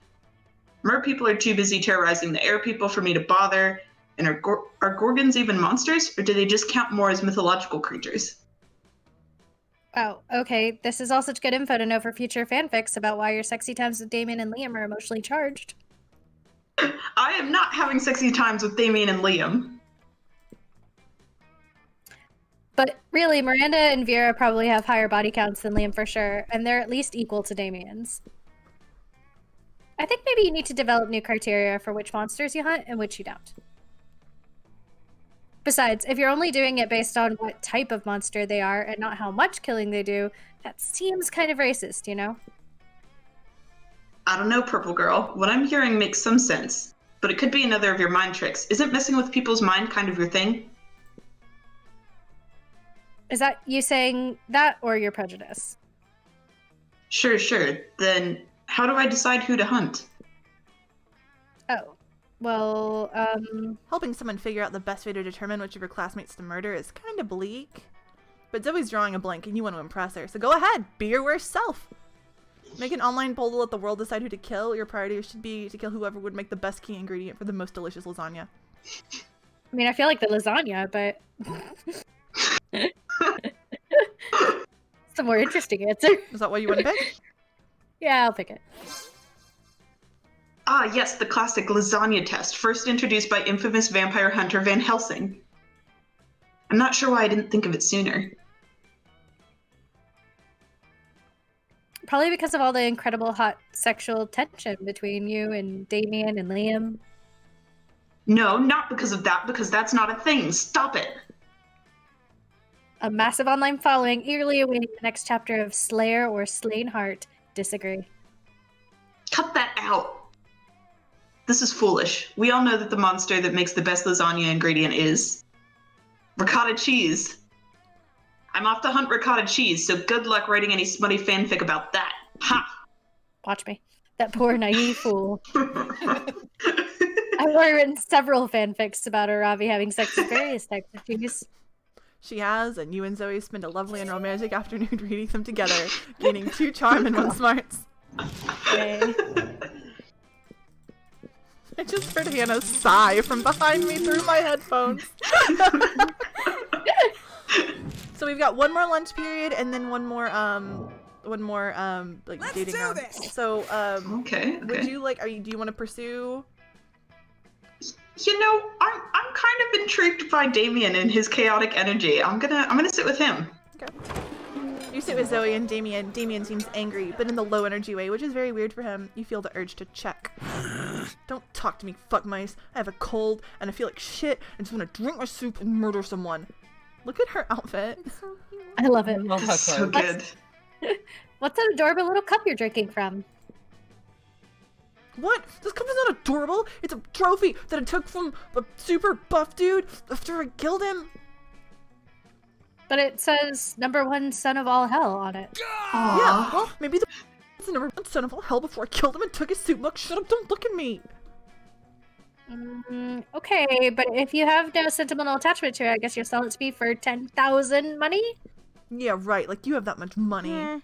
Mer people are too busy terrorizing the air people for me to bother. And are Gorgons even monsters, or do they just count more as mythological creatures? Wow, okay. This is all such good info to know for future fanfics about why your sexy times with Damien and Liam are emotionally charged. I am not having sexy times with Damien and Liam. But really, Miranda and Vera probably have higher body counts than Liam for sure, and they're at least equal to Damien's. I think maybe you need to develop new criteria for which monsters you hunt and which you don't. Besides, if you're only doing it based on what type of monster they are and not how much killing they do, that seems kind of racist, you know? I don't know, Purple Girl. What I'm hearing makes some sense. But it could be another of your mind tricks. Isn't messing with people's mind kind of your thing? Is that you saying that or your prejudice? Sure. Then how do I decide who to hunt? Oh. Well, Helping someone figure out the best way to determine which of your classmates to murder is kind of bleak. But Zoe's drawing a blank and you want to impress her, so go ahead, be your worst self. Make an online poll to let the world decide who to kill. Your priority should be to kill whoever would make the best key ingredient for the most delicious lasagna. I mean, I feel like the lasagna, but... It's a more interesting answer. Is that what you want to pick? Yeah, I'll pick it. Ah, yes, the classic lasagna test, first introduced by infamous vampire hunter Van Helsing. I'm not sure why I didn't think of it sooner. Probably because of all the incredible hot sexual tension between you and Damien and Liam. No, not because of that, because that's not a thing. Stop it. A massive online following eagerly awaiting the next chapter of Slayer or Slain Heart. Disagree. Cut that out. This is foolish. We all know that the monster that makes the best lasagna ingredient is ricotta cheese. I'm off to hunt ricotta cheese, so good luck writing any smutty fanfic about that. Ha! Watch me. That poor naive fool. I've already written several fanfics about Aravi having sex with various types of cheese. She has, and you and Zoe spend a lovely and romantic afternoon reading them together, gaining 2 charm and 1 smarts. Yay. I just heard Hannah sigh from behind me through my headphones. So we've got 1 more lunch period and then one more like Let's dating do round. this! So Okay. would you like? Do you want to pursue? You know, I'm kind of intrigued by Damien and his chaotic energy. I'm gonna sit with him. Okay. You sit with Zoe and Damien. Damien seems angry, but in the low energy way, which is very weird for him. You feel the urge to check. Don't talk to me, fuck mice. I have a cold and I feel like shit and just want to drink my soup and murder someone. Look at her outfit. So cute. I love it. Love her So clothes. good. What's that adorable little cup you're drinking from? What? This cup is not adorable. It's a trophy that I took from a super buff dude after I killed him. But it says #1 son of all hell on it. Aw. Yeah, well, maybe the #1 son of all hell before I killed him and took his soup mug. Shut up, don't look at me. Okay, but if you have no sentimental attachment to it, I guess you'll sell it to me for 10,000 money? Yeah, right, like you have that much money. Eh.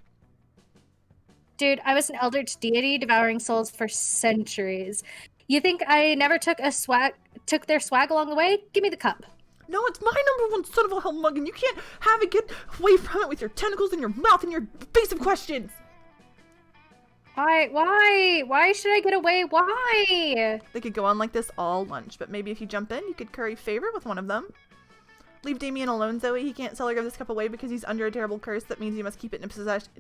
Dude, I was an eldritch deity devouring souls for centuries. You think I never took their swag along the way? Give me the cup. No, it's my #1 son of all hell mug and you can't have it. Get away from it with your tentacles in your mouth and your evasive questions. Why should I get away? Why? They could go on like this all lunch, but maybe if you jump in, you could curry favor with one of them. Leave Damien alone, Zoe. He can't sell or give this cup away because he's under a terrible curse. That means he must keep it in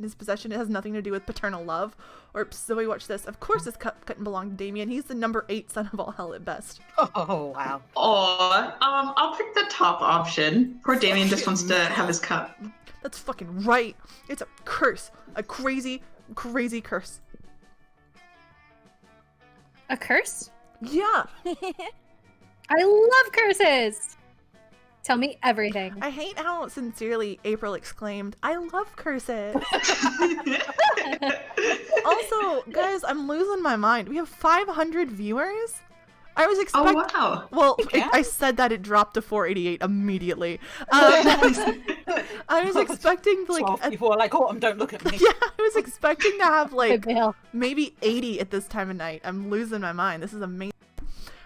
his possession. It has nothing to do with paternal love. Or, Zoe, watch this. Of course this cup couldn't belong to Damien. He's the #8 son of all hell at best. Oh, wow. Aw, I'll pick the top option. Poor Damien just wants to have his cup. That's fucking right. It's a curse. A crazy, crazy curse. A curse? Yeah. I love curses! Tell me everything. I hate how sincerely April exclaimed, I love curses. Also, guys, I'm losing my mind. We have 500 viewers? I was expecting... Oh, wow. Well, Yeah. I said that it dropped to 488 immediately. I was expecting, like... 12 people are like, Autumn, don't look at me. Yeah, I was expecting to have, Big like, deal. maybe 80 at this time of night. I'm losing my mind. This is amazing.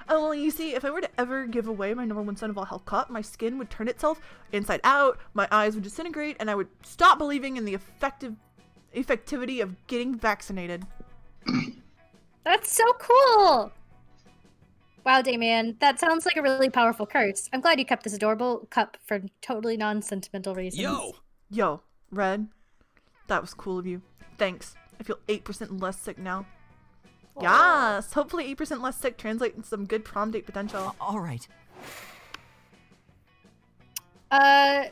Oh, well, you see, if I were to ever give away my #1 son of all hell cup, my skin would turn itself inside out, my eyes would disintegrate, and I would stop believing in the effectivity of getting vaccinated. That's so cool! Wow, Damien, that sounds like a really powerful curse. I'm glad you kept this adorable cup for totally non-sentimental reasons. Yo, Red, that was cool of you. Thanks. I feel 8% less sick now. Yes, hopefully 8% less sick translates into some good prom date potential. All right.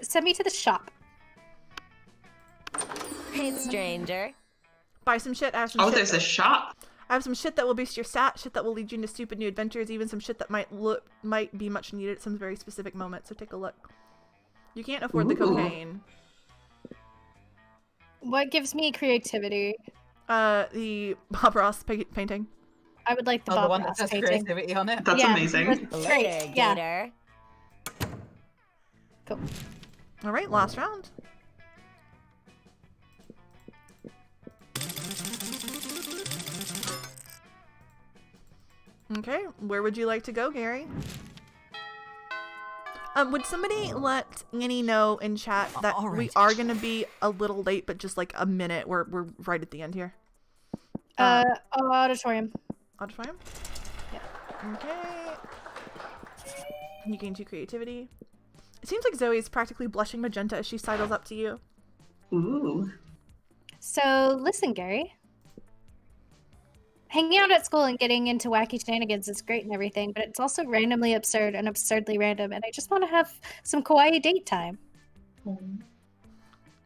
Send me to the shop. Hey, stranger. Buy some shit, I have some Oh, shit. there's a shop. I have some shit that will boost your stat, shit that will lead you into stupid new adventures, even some shit that might be much needed at some very specific moment, so take a look. You can't afford the Ooh. cocaine. What gives me creativity? The Bob Ross painting. I would like the Oh, the Bob one that Ross says painting. creativity on it. That's Yeah, amazing. that's great. Later, Yeah. Gator. Cool. All right, last round. Okay, where would you like to go, Gary? Would somebody let Annie know in chat that All we right. are gonna be a little late, but just like a minute? We're right at the end here. Auditorium. Auditorium? Yeah. Okay. You gain 2 creativity. It seems like Zoe's practically blushing magenta as she sidles up to you. Ooh. So, listen, Gary. Hanging out at school and getting into wacky shenanigans is great and everything, but it's also randomly absurd and absurdly random, and I just want to have some kawaii date time.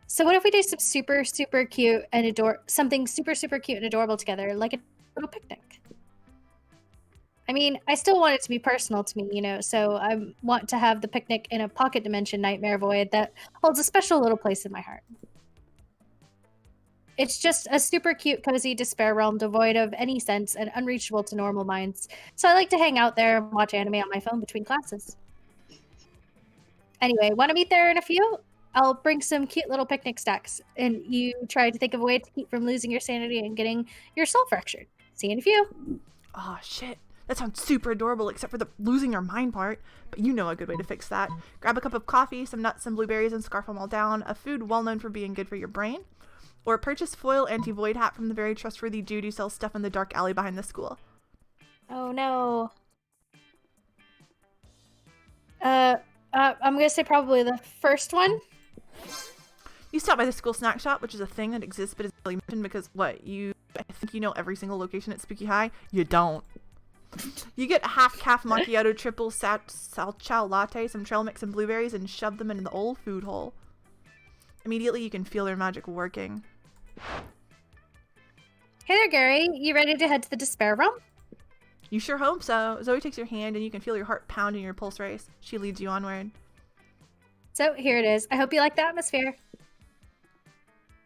So what if we do some super, super cute and something super, super cute and adorable together, like a little picnic? I mean, I still want it to be personal to me, you know, so I want to have the picnic in a pocket dimension nightmare void that holds a special little place in my heart. It's just a super cute, cozy despair realm devoid of any sense and unreachable to normal minds. So I like to hang out there and watch anime on my phone between classes. Anyway, want to meet there in a few? I'll bring some cute little picnic stacks, and you try to think of a way to keep from losing your sanity and getting your soul fractured. See you in a few. Oh, shit. That sounds super adorable, except for the losing your mind part. But you know a good way to fix that. Grab a cup of coffee, some nuts and blueberries, and scarf them all down. A food well known for being good for your brain. Or purchase foil anti-void hat from the very trustworthy dude who sells stuff in the dark alley behind the school. Oh no. I'm gonna say probably the first one. You stop by the school snack shop, which is a thing that exists but is really mentioned because, I think you know every single location at Spooky High? You don't. You get a half-calf macchiato triple sal chow latte, some trail mix, and blueberries, and shove them into the old food hole. Immediately, you can feel their magic working. Hey there, Gary. You ready to head to the despair realm? You sure hope so. Zoe takes your hand, and you can feel your heart pound in your pulse race. She leads you onward. So, here it is. I hope you like the atmosphere.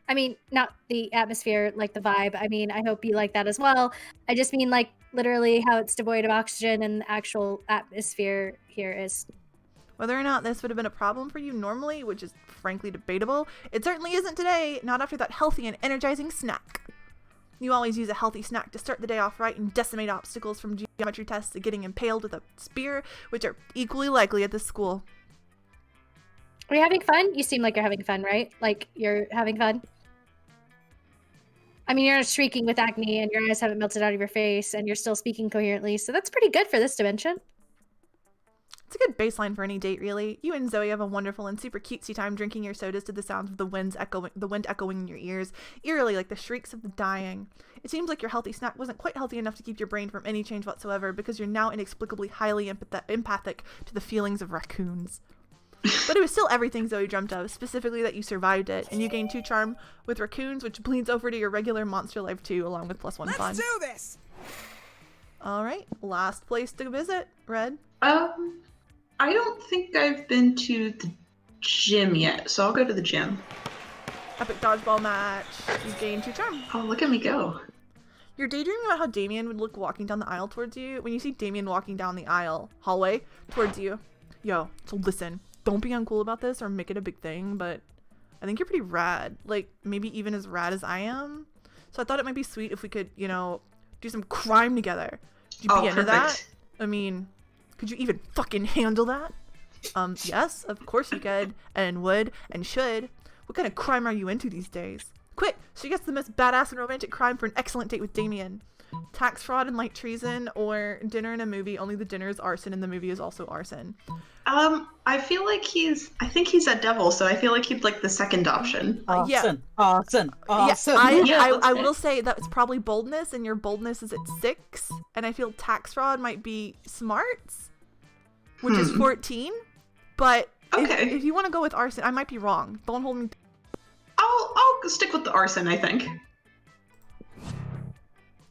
I mean, not the atmosphere, like the vibe. I mean, I hope you like that as well. I just mean, like, literally how it's devoid of oxygen and the actual atmosphere here is. Whether or not this would have been a problem for you normally, which is frankly debatable, it certainly isn't today, not after that healthy and energizing snack. You always use a healthy snack to start the day off right and decimate obstacles from geometry tests to getting impaled with a spear, which are equally likely at this school. Are you having fun? You seem like you're having fun, right? Like, you're having fun? I mean, you're not shrieking with acne and your eyes haven't melted out of your face and you're still speaking coherently, so that's pretty good for this dimension. It's a good baseline for any date, really. You and Zoe have a wonderful and super cutesy time drinking your sodas to the sounds of the wind echoing in your ears, eerily like the shrieks of the dying. It seems like your healthy snack wasn't quite healthy enough to keep your brain from any change whatsoever, because you're now inexplicably highly empathic to the feelings of raccoons. But it was still everything Zoe dreamt of, specifically that you survived it, and you gained 2 charm with raccoons, which bleeds over to your regular monster life too, along with +1 fun. Let's do this! Alright, last place to visit, Red. I don't think I've been to the gym yet, so I'll go to the gym. Epic dodgeball match. You gain 2 charm. Oh, look at me go. You're daydreaming about how Damien would look walking down the aisle towards you. When you see Damien walking down the hallway towards you. Yo, so listen, don't be uncool about this or make it a big thing, but I think you're pretty rad. Like, maybe even as rad as I am. So I thought it might be sweet if we could, do some crime together. Would you be into that? I mean, could you even fucking handle that? Yes, of course you could, and would, and should. What kind of crime are you into these days? Quick, she gets the most badass and romantic crime for an excellent date with Damien. Tax fraud and light treason, or dinner in a movie, only the dinner is arson and the movie is also arson. I feel like I think he's a devil, so I feel like he'd like the second option. Awesome. Yeah, I will say that it's probably boldness, and your boldness is at 6, and I feel tax fraud might be smarts, which is 14, but okay. if you want to go with arson, I might be wrong. Don't hold me. I'll stick with the arson, I think.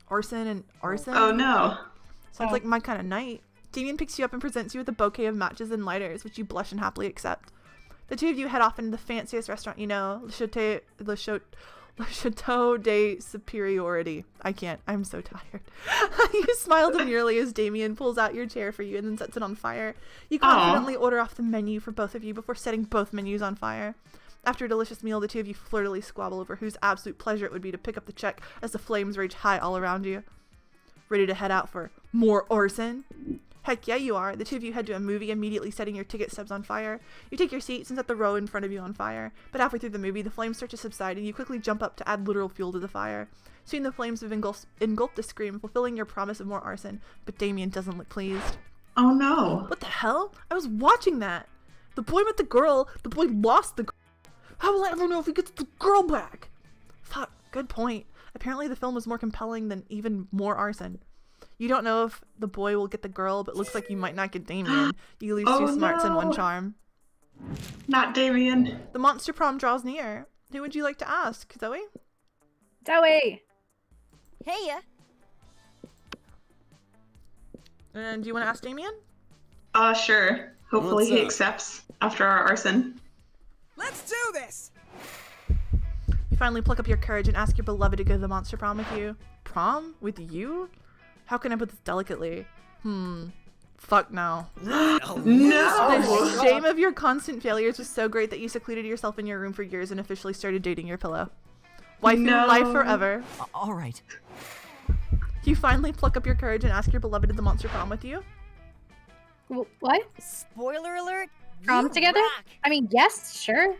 Arson and arson? Oh no. Sounds like my kind of night. Damien picks you up and presents you with a bouquet of matches and lighters, which you blush and happily accept. The two of you head off into the fanciest restaurant you know, Le Chateau de Superiority. I can't. I'm so tired. You smile demurely as Damien pulls out your chair for you and then sets it on fire. You confidently order off the menu for both of you before setting both menus on fire. After a delicious meal, the two of you flirtily squabble over whose absolute pleasure it would be to pick up the check as the flames rage high all around you. Ready to head out for more arson? Heck yeah, you are. The two of you head to a movie, immediately setting your ticket stubs on fire. You take your seats and set the row in front of you on fire. But halfway through the movie, the flames start to subside, and you quickly jump up to add literal fuel to the fire. Soon the flames have engulfed a scream, fulfilling your promise of more arson. But Damien doesn't look pleased. Oh no. What the hell? I was watching that. The boy met the girl. The boy lost the girl. How will I ever know if he gets the girl back? Fuck, good point. Apparently the film was more compelling than even more arson. You don't know if the boy will get the girl, but looks like you might not get Damien. You lose 2 smarts and 1 charm. Not Damien. The monster prom draws near. Who would you like to ask, Zoe? Zoe! Hey ya! And do you want to ask Damien? Sure. Hopefully What's he up? accepts after our arson. Let's do this! You finally pluck up your courage and ask your beloved to go to the monster prom with you. Prom? With you? How can I put this delicately? Fuck no. No! The shame of your constant failures was so great that you secluded yourself in your room for years and officially started dating your pillow. Wife in your life forever. All right. You finally pluck up your courage and ask your beloved to the monster prom with you. What? Spoiler alert. Prom you together? rock. I mean, yes, sure.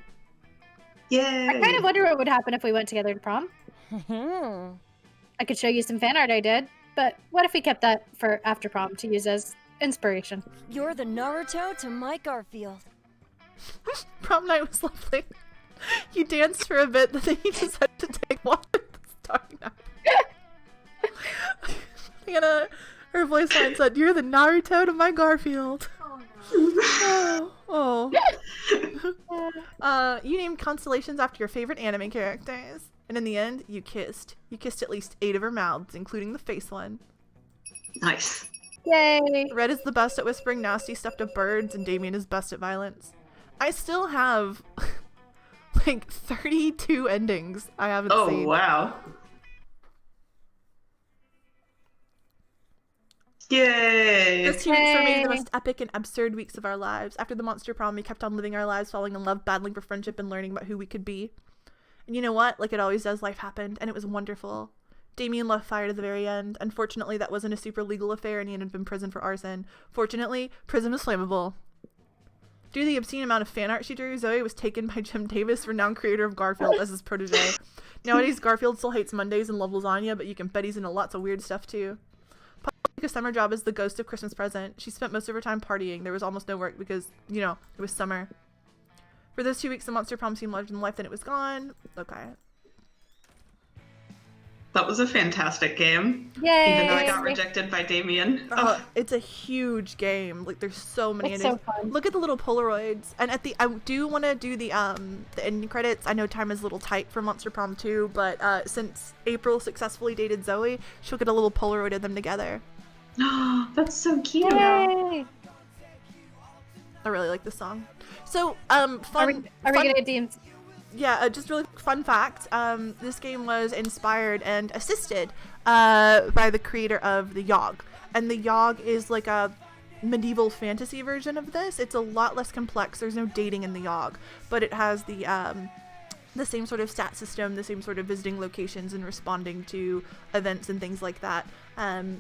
Yay! I kind of wonder what would happen if we went together to prom. I could show you some fan art I did, but what if we kept that for after prom to use as inspiration? You're the Naruto to my Garfield. Prom night was lovely. You danced for a bit, then you decided to take one with the starting night. Hannah, her voice line said, "You're the Naruto to my Garfield." Oh. You named constellations after your favorite anime characters, and in the end, you kissed. You kissed at least 8 of her mouths, including the face one. Nice. Yay! Red is the best at whispering nasty stuff to birds, and Damien is best at violence. I still have like 32 endings I haven't seen. Oh, wow. Yay! Those 2 weeks were maybe the most epic and absurd weeks of our lives. After the monster prom, we kept on living our lives, falling in love, battling for friendship, and learning about who we could be. And you know what? Like it always does, life happened, and it was wonderful. Damien left fired at the very end. Unfortunately, that wasn't a super legal affair, and he ended up in prison for arson. Fortunately, prison was flammable. Due to the obscene amount of fan art she drew, Zoe was taken by Jim Davis, renowned creator of Garfield, as his protege. Nowadays, Garfield still hates Mondays and loves lasagna, but you can bet he's into lots of weird stuff too. A summer job as the ghost of Christmas present. She spent most of her time partying. There was almost no work because, you know, it was summer. For those 2 weeks, the monster prom seemed larger than life, then it was gone. Okay. That was a fantastic game. Yay! Even though I got rejected by Damien. Oh. It's a huge game. Like there's so many It's endings. so fun. Look at the little Polaroids. And at the I do want to do the ending credits. I know time is a little tight for Monster Prom 2, but since April successfully dated Zoe, she'll get a little Polaroid of them together. That's so cute. Yay! I really like this song. So, fun. Are we gonna get DMs? Yeah, just really fun fact. This game was inspired and assisted by the creator of the Yogg. And the Yogg is like a medieval fantasy version of this. It's a lot less complex. There's no dating in the Yogg, but it has the same sort of stat system, the same sort of visiting locations and responding to events and things like that.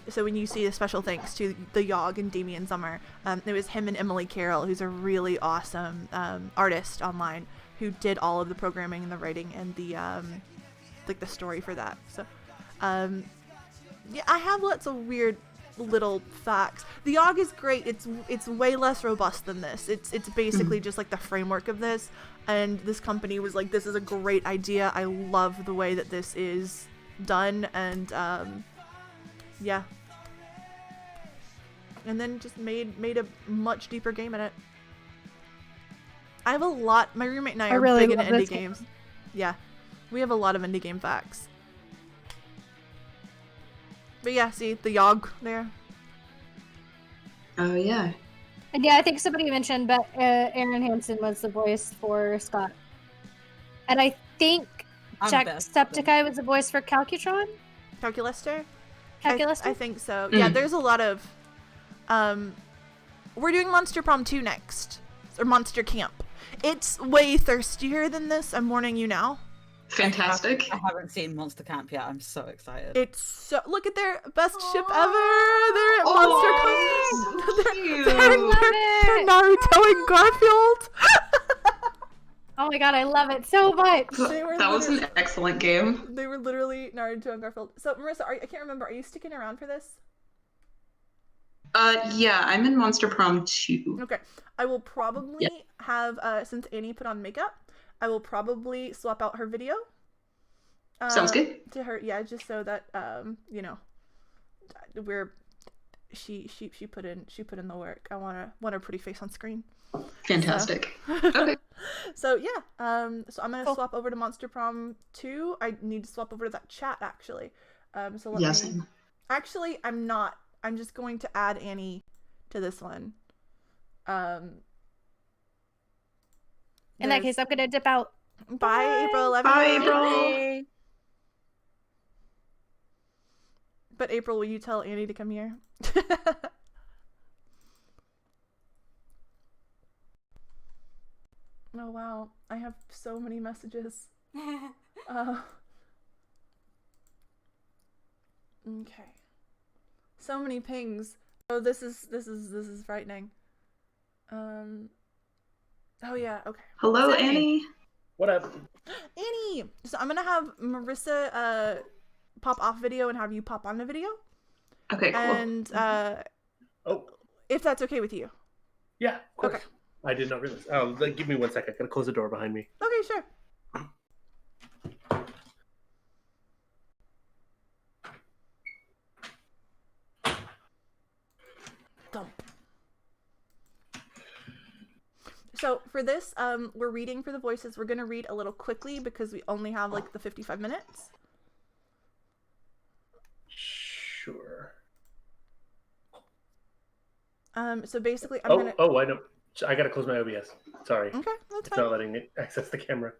So when you see a special thanks to the Yogg and Damien Summer, it was him and Emily Carroll, who's a really awesome artist online, who did all of the programming and the writing and the like the story for that. So yeah, I have lots of weird little facts. The Yogg is great. It's way less robust than this. It's basically just like the framework of this, and this company was like, this is a great idea. I love the way that this is done, and yeah. And then just made a much deeper game in it. I have a lot. My roommate and I are really big into love indie this games. Yeah, we have a lot of indie game facts. But yeah, see the Yogg there. Oh, yeah. And yeah, I think somebody mentioned, but Aaron Hansen was the voice for Scott. And I think Jacksepticeye was the voice for Calcutron? Calculaster? Calculaster? I think so. Yeah, there's a lot of... we're doing Monster Prom 2 next. Or Monster Camp. It's way thirstier than this, I'm warning you now. Fantastic. I haven't seen Monster Camp yet. I'm so excited. It's so... Look at their best ship ever! They're at Monster Camp! So cute. They're Naruto and Garfield! Oh my god, I love it so much! That was an excellent game. They were literally Naruto and Garfield. So, Marissa, I can't remember. Are you sticking around for this? Yeah, I'm in Monster Prom 2. Okay. I will probably have, since Annie put on makeup, I will probably swap out her video. Sounds good. To her, yeah, just so that, you know, she put in the work. I want her pretty face on screen. Fantastic. Okay. So yeah, so I'm gonna swap over to Monster Prom 2. I need to swap over to that chat actually. So let me. Actually, I'm not. I'm just going to add Annie to this one. In that case, I'm gonna dip out Bye, April. Love Bye, you. April. But April, will you tell Annie to come here? Oh wow, I have so many messages. Okay. So many pings. Oh, this is frightening. Oh yeah, okay. Hello, Sammy. Annie. What up? Annie! So I'm gonna have Marissa pop off video and have you pop on the video. Okay, cool. And Oh, if that's okay with you. yeah, of course. Okay. I did not realize. Oh, give me 1 second. I gotta close the door behind me. Okay, sure. Dump. So for this, we're reading for the voices. We're gonna read a little quickly because we only have like the 55 minutes. Sure. So basically, I'm Oh, gonna. oh, I know. I gotta close my OBS. Sorry. Okay, that's It's fine. not letting me access the camera.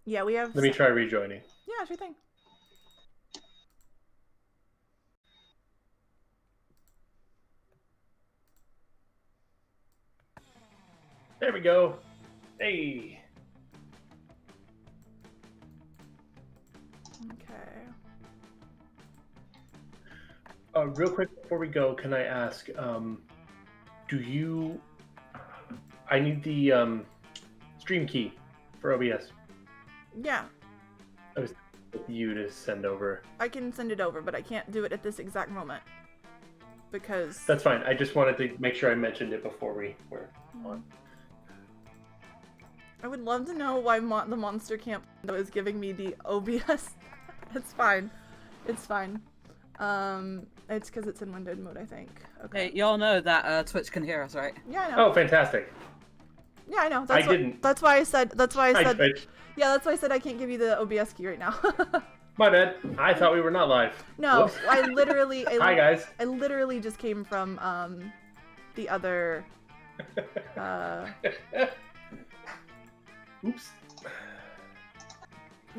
Yeah, we have. Let me try rejoining. Yeah, sure thing. There we go. Hey. Okay. Real quick before we go, can I ask, do you... I need the stream key for OBS. Yeah, With you to send over. I can send it over, but I can't do it at this exact moment because. That's fine. I just wanted to make sure I mentioned it before we were on. I would love to know why the monster camp is giving me the OBS. It's fine. It's fine. It's because it's in windowed mode, I think. Okay. Hey, y'all know that Twitch can hear us, right? Yeah, I know. Oh, fantastic. Yeah, I know. I didn't. That's why I said. That's why I Hi, said. Fitch. Yeah, that's why I said I can't give you the OBS key right now. My bad. I thought we were not live. No, Whoops. I literally. Hi, guys. I literally just came from the other. Oops.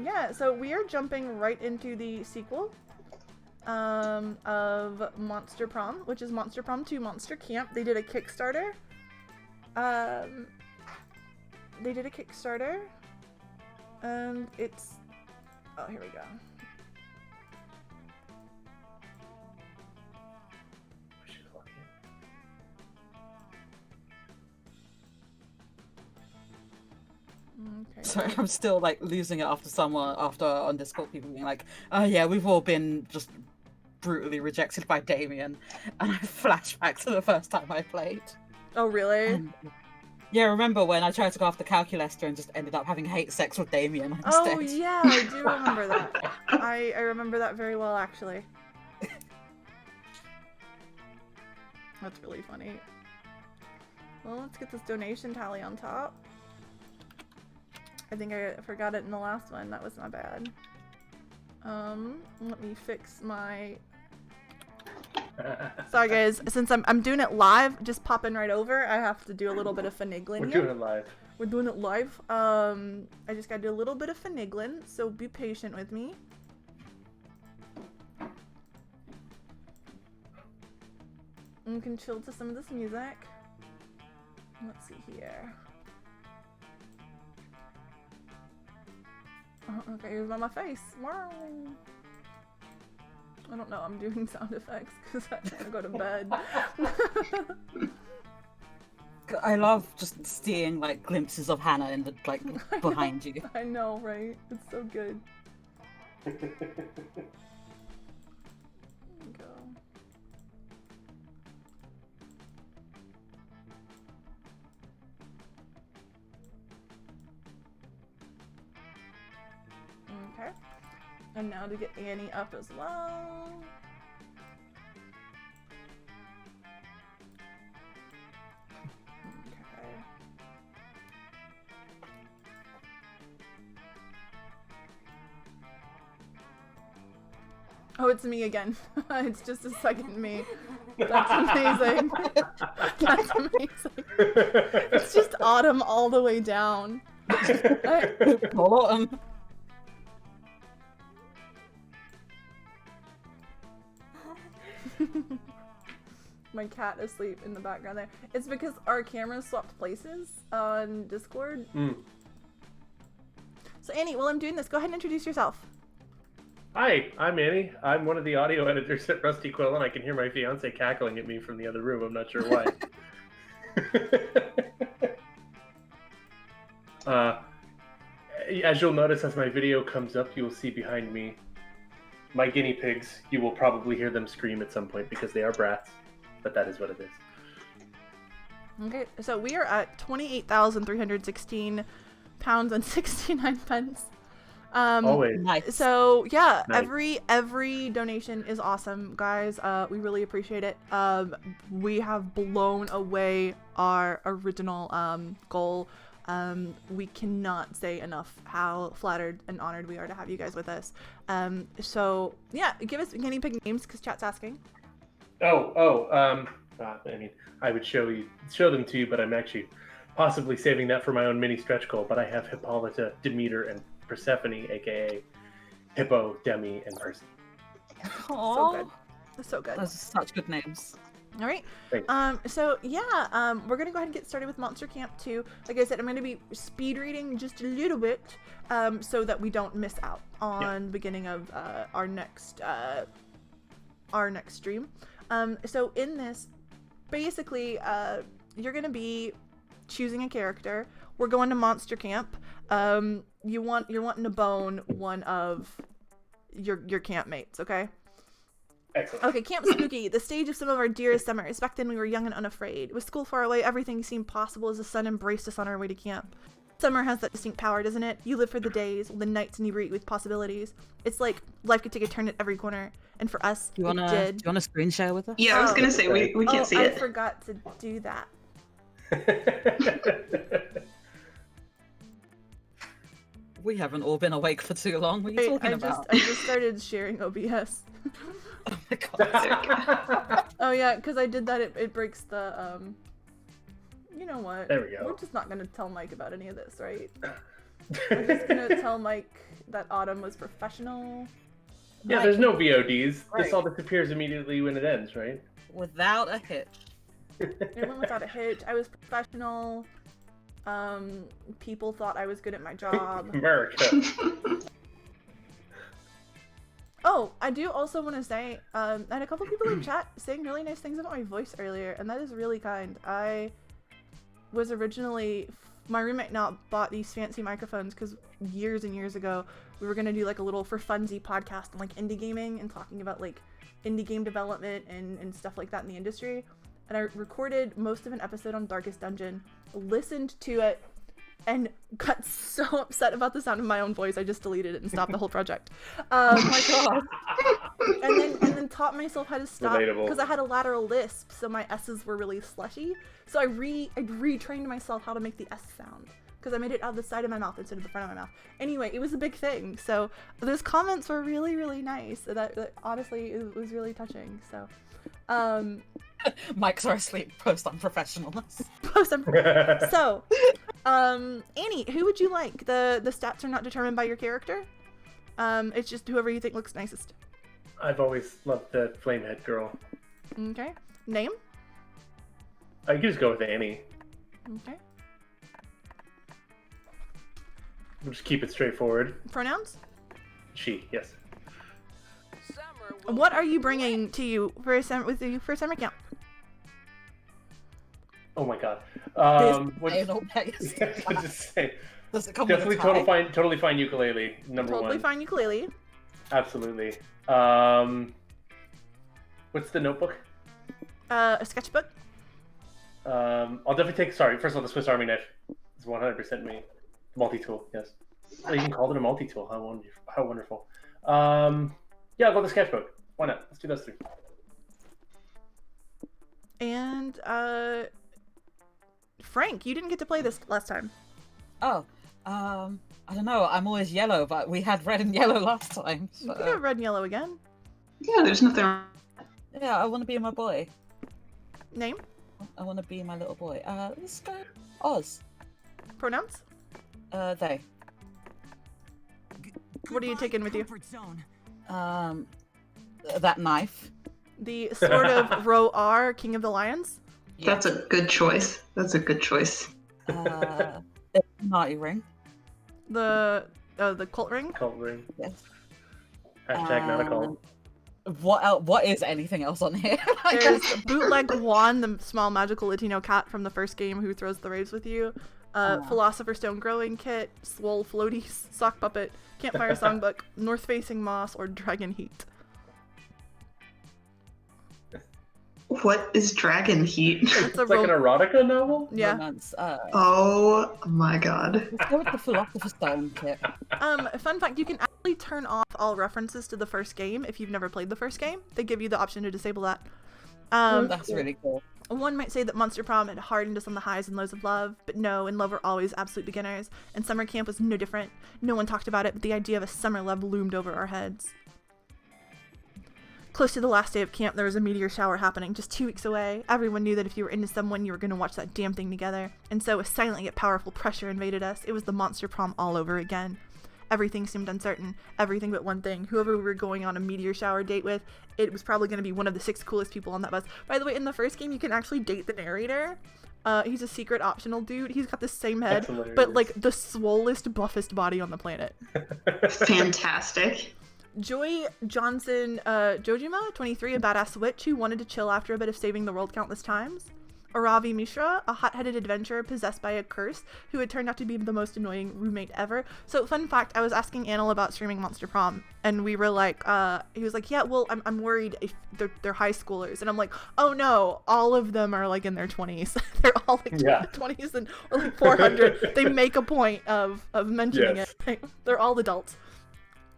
Yeah, so we are jumping right into the sequel of Monster Prom, which is Monster Prom 2 Monster Camp. They did a Kickstarter. And it's... Oh, here we go. Okay. Sorry, I'm still like losing it after on Discord people being like, oh yeah, we've all been just brutally rejected by Damien, and I flash back to the first time I played. Oh, really? Yeah, remember when I tried to go after Calculester and just ended up having hate sex with Damien instead? Oh, yeah, I do remember that. I remember that very well, actually. That's really funny. Well, let's get this donation tally on top. I think I forgot it in the last one. That was not bad. Let me fix my... Sorry guys, since I'm doing it live, just popping right over, I have to do a little bit of finagling We're here. doing it live. We're doing it live. I just gotta do a little bit of finagling, so be patient with me. And we can chill to some of this music. Let's see here. Oh, okay, here's my face. Wow. I don't know, I'm doing sound effects because I want to go to bed. I love just seeing like glimpses of Hannah in the like behind you. I know, right? It's so good. There we go. Okay. And now to get Annie up as well. Okay. Oh, it's me again. It's just a second me. That's amazing. That's amazing. It's just Autumn all the way down. Autumn. My cat asleep in the background there. It's because our cameras swapped places on Discord. So Annie, while I'm doing this, go ahead and introduce yourself. Hi, I'm Annie. I'm one of the audio editors at Rusty Quill, and I can hear my fiance cackling at me from the other room. I'm not sure why. As you'll notice, as my video comes up, you will see behind me my guinea pigs. You will probably hear them scream at some point because they are brats, but that is what it is. Okay, so we are at 28,316 pounds and 69 pence. Always. Nice. So yeah, Nice. every donation is awesome, guys. We really appreciate it. We have blown away our original goal. We cannot say enough how flattered and honored we are to have you guys with us. So yeah, give us guinea pig names because chat's asking. I mean, I would show them to you, but I'm actually possibly saving that for my own mini stretch goal. But I have Hippolyta, Demeter, and Persephone, aka Hippo, Demi, and Percy. So good. That's so good. Those are such good names. All right. Thanks. So yeah, we're gonna go ahead and get started with Monster Camp 2. Like I said, I'm gonna be speed reading just a little bit, so that we don't miss out on the beginning of our next stream. So in this, basically, you're gonna be choosing a character. We're going to Monster Camp. You're wanting to bone one of your campmates, okay? Excellent. Okay, Camp Spooky, the stage of some of our dearest summers. Back then we were young and unafraid. With school far away, everything seemed possible as the sun embraced us on our way to camp. Summer has that distinct power, doesn't it? You live for the days, the nights inebriate with possibilities. It's like life could take a turn at every corner, and for us, Do you wanna screen share with us? Yeah, I was gonna say we can't see I it. forgot to do that. We haven't all been awake for too long. What are you talking about? I just started sharing OBS. Oh my god. Oh yeah, because I did that. It breaks the You know what? There we go. We're just not gonna tell Mike about any of this, right? We're just gonna tell Mike that Autumn was professional. Yeah, Mike- there's no VODs. Right. This all disappears immediately when it ends, right? Without a hitch. It went without a hitch. I was professional. People thought I was good at my job. America. Oh, I do also want to say, I had a couple people in chat saying really nice things about my voice earlier, and that is really kind. I was originally, my roommate now bought these fancy microphones because years and years ago, we were going to do like a little for funsy podcast on like indie gaming and talking about like indie game development and stuff like that in the industry. And I recorded most of an episode on Darkest Dungeon, listened to it, and got so upset about the sound of my own voice, I just deleted it and stopped the whole project. Oh my god. And then taught myself how to stop Relatable. because I had a lateral lisp, so my S's were really slushy. So I retrained myself how to make the S sound because I made it out of the side of my mouth instead of the front of my mouth. Anyway, it was a big thing. So those comments were really, really nice. That honestly it was really touching. So, Mike's are asleep. Post unprofessionalness. So, Annie, who would you like? The stats are not determined by your character. It's just whoever you think looks nicest. I've always loved the Flamehead girl. Okay. Name? I could just go with Annie. Okay. We'll just keep it straightforward. Pronouns? She, yes. What are you bringing to you for summer camp? Oh my god. What's, Anal pegs. yeah, I was just saying. Does it come Definitely with a tie? totally fine ukulele, number Totally one. fine ukulele. Absolutely. What's the notebook? A sketchbook. I'll definitely take, sorry, first of all, the Swiss Army knife. It's 100% me. Multi-tool, yes. Oh, you can call it a multi-tool. How wonderful. Yeah, I'll go with the sketchbook. Why not? Let's do those three. And Frank, you didn't get to play this last time. Oh, I don't know. I'm always yellow, but we had red and yellow last time. You So. can have red and yellow again. Yeah, there's nothing wrong. Yeah, I want to be my boy. Name? I want to be my little boy. Let's go Oz. Pronouns? They. What are you taking with you? Zone. That knife. The Sword of Ro-Ar, King of the Lions? That's a good choice. That's a good choice. The Marty ring. The cult ring? Cult ring. Yes. Hashtag not a cult. What else? What is anything else on here? There's Bootleg Juan, the small magical Latino cat from the first game who throws the raves with you. Philosopher's Stone Growing Kit, Swole Floaties, Sock Puppet, Campfire Songbook, North Facing Moss, or Dragon Heat. What is Dragon Heat? It's like an erotica novel? Yeah. Romance, Oh my god. let's go with the Philosopher's Stone kit. Fun fact, you can actually turn off all references to the first game if you've never played the first game. They give you the option to disable that. That's really cool. One might say that Monster Prom had hardened us on the highs and lows of love, but no, in love we're always absolute beginners, and summer camp was no different. No one talked about it, but the idea of a summer love loomed over our heads. Close to the last day of camp, there was a meteor shower happening just 2 weeks away. Everyone knew that if you were into someone, you were going to watch that damn thing together. And so a silent yet powerful pressure invaded us. It was the Monster Prom all over again. Everything seemed uncertain. Everything but one thing. Whoever we were going on a meteor shower date with, it was probably going to be one of the 6 coolest people on that bus. By the way, in the first game, you can actually date the narrator. He's a secret optional dude. He's got the same head, but like the swollest, buffest body on the planet. Fantastic. Joy Johnson Jojima, 23, a badass witch who wanted to chill after a bit of saving the world countless times. Aravi Mishra, a hot-headed adventurer possessed by a curse who had turned out to be the most annoying roommate ever. So, fun fact, I was asking Anil about streaming Monster Prom, and we were like, he was like, yeah, well, I'm worried if they're high schoolers. And I'm like, oh no, all of them are like in their 20s. They're all like 20s and or like 400. They make a point of mentioning it. They're all adults.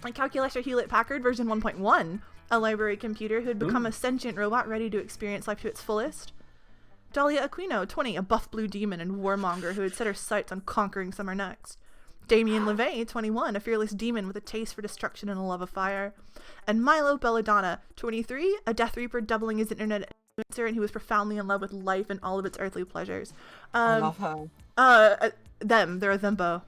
And Calculator Hewlett-Packard version 1.1, a library computer who had become a sentient robot ready to experience life to its fullest. Dahlia Aquino, 20, a buff blue demon and warmonger who had set her sights on conquering summer next. Damien LeVay, 21, a fearless demon with a taste for destruction and a love of fire. And Milo Belladonna, 23, a death reaper doubling as an internet influencer and who was profoundly in love with life and all of its earthly pleasures. I love her. Them. They're a thembo.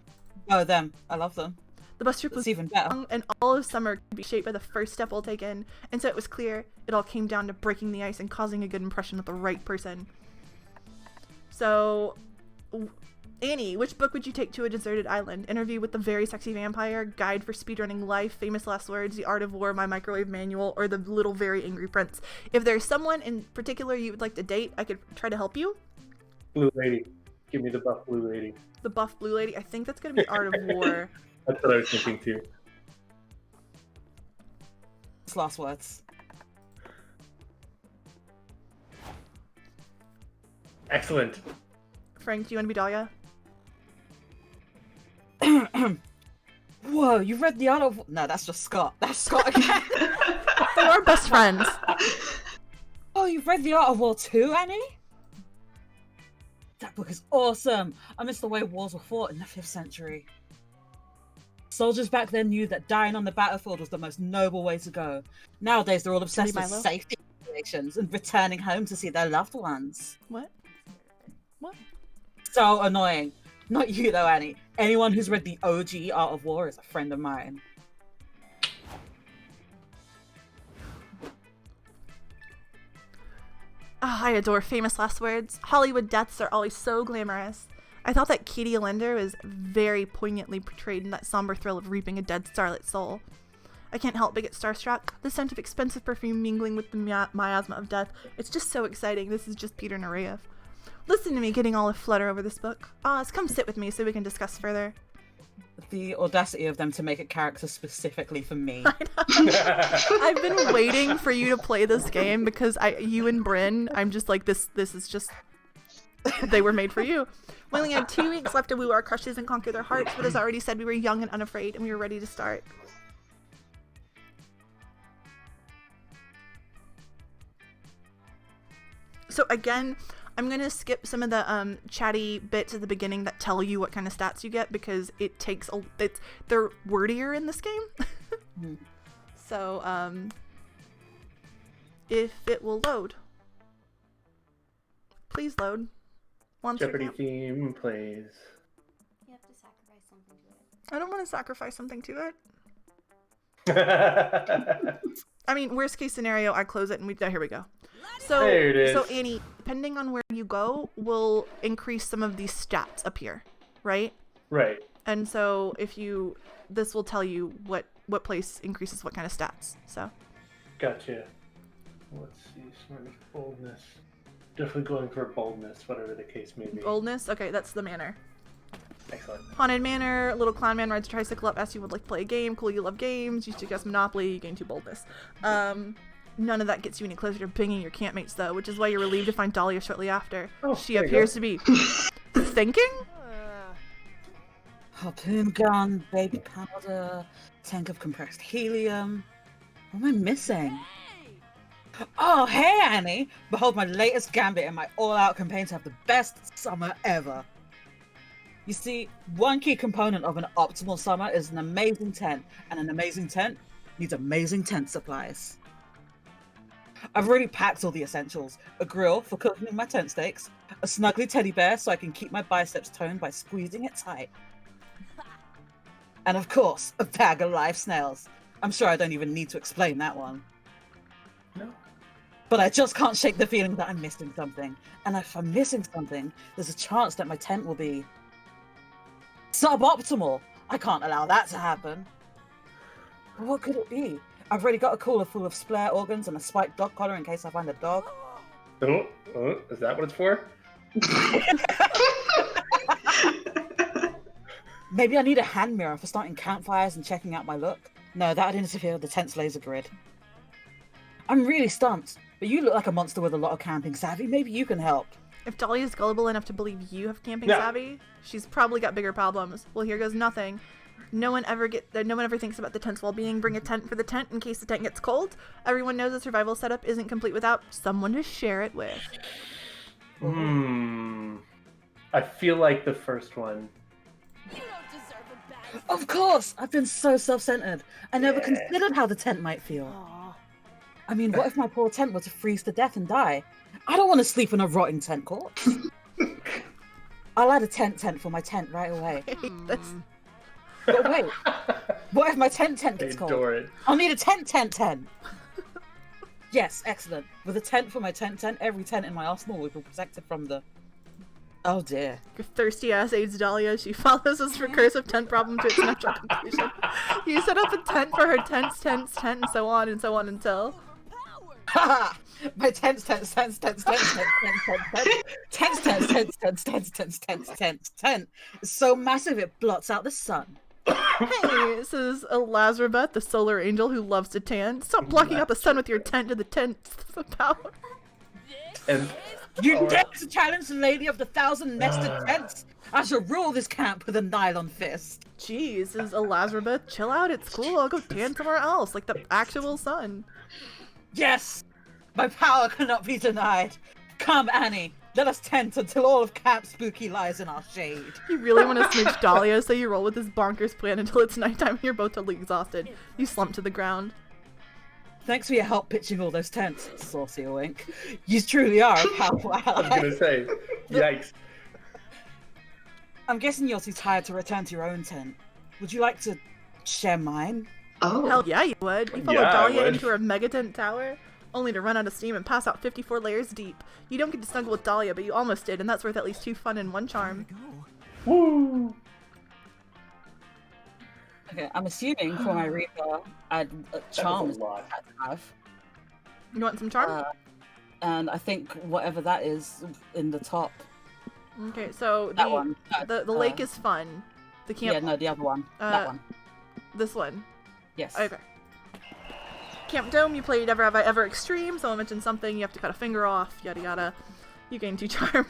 Oh, them. I love them. The bus trip was even better. long, and all of summer could be shaped by the first step well taken, and so it was clear it all came down to breaking the ice and causing a good impression with the right person. So, Annie, which book would you take to a deserted island? Interview with the Very Sexy Vampire, Guide for Speedrunning Life, Famous Last Words, The Art of War, My Microwave Manual, or The Little Very Angry Prince? If there's someone in particular you would like to date, I could try to help you. Blue lady. Give me the buff blue lady. The buff blue lady? I think that's going to be Art of War. That's what I was thinking too. Last words. Excellent. Frank, do you want to be Dahlia? Whoa, you read the Art of... No, that's just Scott. That's Scott again. They are best friends. Oh, you've read the Art of War too, Annie? That book is awesome. I miss the way wars were fought in the 5th century. Soldiers back then knew that dying on the battlefield was the most noble way to go. Nowadays, they're all obsessed with safety situations and returning home to see their loved ones. What? So annoying. Not you though, Annie. Anyone who's read the OG Art of War is a friend of mine. Oh, I adore Famous Last Words. Hollywood deaths are always so glamorous. I thought that Katie Linder was very poignantly portrayed in that somber thrill of reaping a dead starlit soul. I can't help but get starstruck. The scent of expensive perfume mingling with the miasma of death. It's just so exciting. This is just Peter Nureyev. Listen to me getting all aflutter over this book. Oz, come sit with me so we can discuss further. The audacity of them to make a character specifically for me. I've been waiting for you to play this game because you and Bryn, I'm just like, this is just... They were made for you. We only had 2 weeks left to woo our crushes and conquer their hearts, but as I already said, we were young and unafraid, and we were ready to start. So again, I'm going to skip some of the chatty bits at the beginning that tell you what kind of stats you get, because it takes they're wordier in this game. So, if it will load. Please load. Jeopardy theme plays. You have to sacrifice something to it. I don't want to sacrifice something to it. I mean, worst case scenario, I close it and here we go. So, there it is. So Annie, depending on where you go, will increase some of these stats up here, right? Right. And so this will tell you what place increases what kind of stats. So. Gotcha. Let's see, smartness, boldness. Definitely going for boldness, whatever the case may be. Boldness? Okay, that's the manor. Excellent. Haunted Manor, little clown man rides a tricycle up, asks you would like to play a game. Cool, you love games. You suggest Monopoly, you gain 2 boldness. None of that gets you any closer to binging your campmates, though, which is why you're relieved to find Dahlia shortly after. Oh, she appears to be thinking? Harpoon gun, baby powder, tank of compressed helium. What am I missing? Oh, hey, Annie! Behold my latest gambit in my all-out campaign to have the best summer ever. You see, one key component of an optimal summer is an amazing tent, and an amazing tent needs amazing tent supplies. I've already packed all the essentials. A grill for cooking my tent steaks, a snuggly teddy bear so I can keep my biceps toned by squeezing it tight. And of course, a bag of live snails. I'm sure I don't even need to explain that one. No. But I just can't shake the feeling that I'm missing something. And if I'm missing something, there's a chance that my tent will be suboptimal. I can't allow that to happen. But what could it be? I've already got a cooler full of spare organs and a spiked dog collar in case I find a dog. Oh, is that what it's for? Maybe I need a hand mirror for starting campfires and checking out my look. No, that would interfere with the tent's laser grid. I'm really stumped, but you look like a monster with a lot of camping savvy. Maybe you can help. If Dahlia's gullible enough to believe you have camping savvy, she's probably got bigger problems. Well, here goes nothing. No one ever thinks about the tent's well-being. Bring a tent for the tent in case the tent gets cold. Everyone knows a survival setup isn't complete without someone to share it with. I feel like the first one. Of course! I've been so self-centered. I never considered how the tent might feel. I mean, what if my poor tent were to freeze to death and die? I don't want to sleep in a rotting tent corpse. I'll add a tent for my tent right away. But wait, what if my tent gets cold? It. I'll need a tent. Yes, excellent. With a tent for my tent, every tent in my arsenal will be protected from the... Oh dear. Your thirsty ass aids Dahlia. She follows this recursive tent problem to its natural conclusion. You set up a tent for her tents, and so on until... Ha! My tent is so massive it blots out the sun. Hey, this is Elazarabeth, the solar angel who loves to tan. Stop blocking out the sun with your tent to the tent's power. And you dare to challenge the lady of the 1,000 nested tents? I shall rule this camp with a nylon fist. Jeez, this is Elazarabeth. Chill out, it's cool. I'll go tan somewhere else, like the actual sun. Yes! My power cannot be denied. Come, Annie. Let us tent until all of Camp Spooky lies in our shade. You really want to smidge Dahlia, so you roll with this bonkers plan until it's nighttime and you're both totally exhausted. You slump to the ground. Thanks for your help pitching all those tents, saucy Ewing. You truly are a powerful ally. I was gonna say, yikes. I'm guessing you're too tired to return to your own tent. Would you like to share mine? Oh. Hell yeah, you would. You followed Yeah, I Dahlia would. into her mega tent tower, only to run out of steam and pass out 54 layers deep. You don't get to snuggle with Dahlia, but you almost did, and that's worth at least 2 fun and 1 charm. Woo! Okay, I'm assuming for my Reaper, charm is what I have. You want some charm? And I think whatever that is in the top. Okay, so That one. the lake is fun. The camp. Yeah, no, the other one. That one. This one. Yes. Okay. Camp Dome, you played Ever Have I Ever Extreme. Someone mentioned something, you have to cut a finger off, yada yada. You gain 2 charm.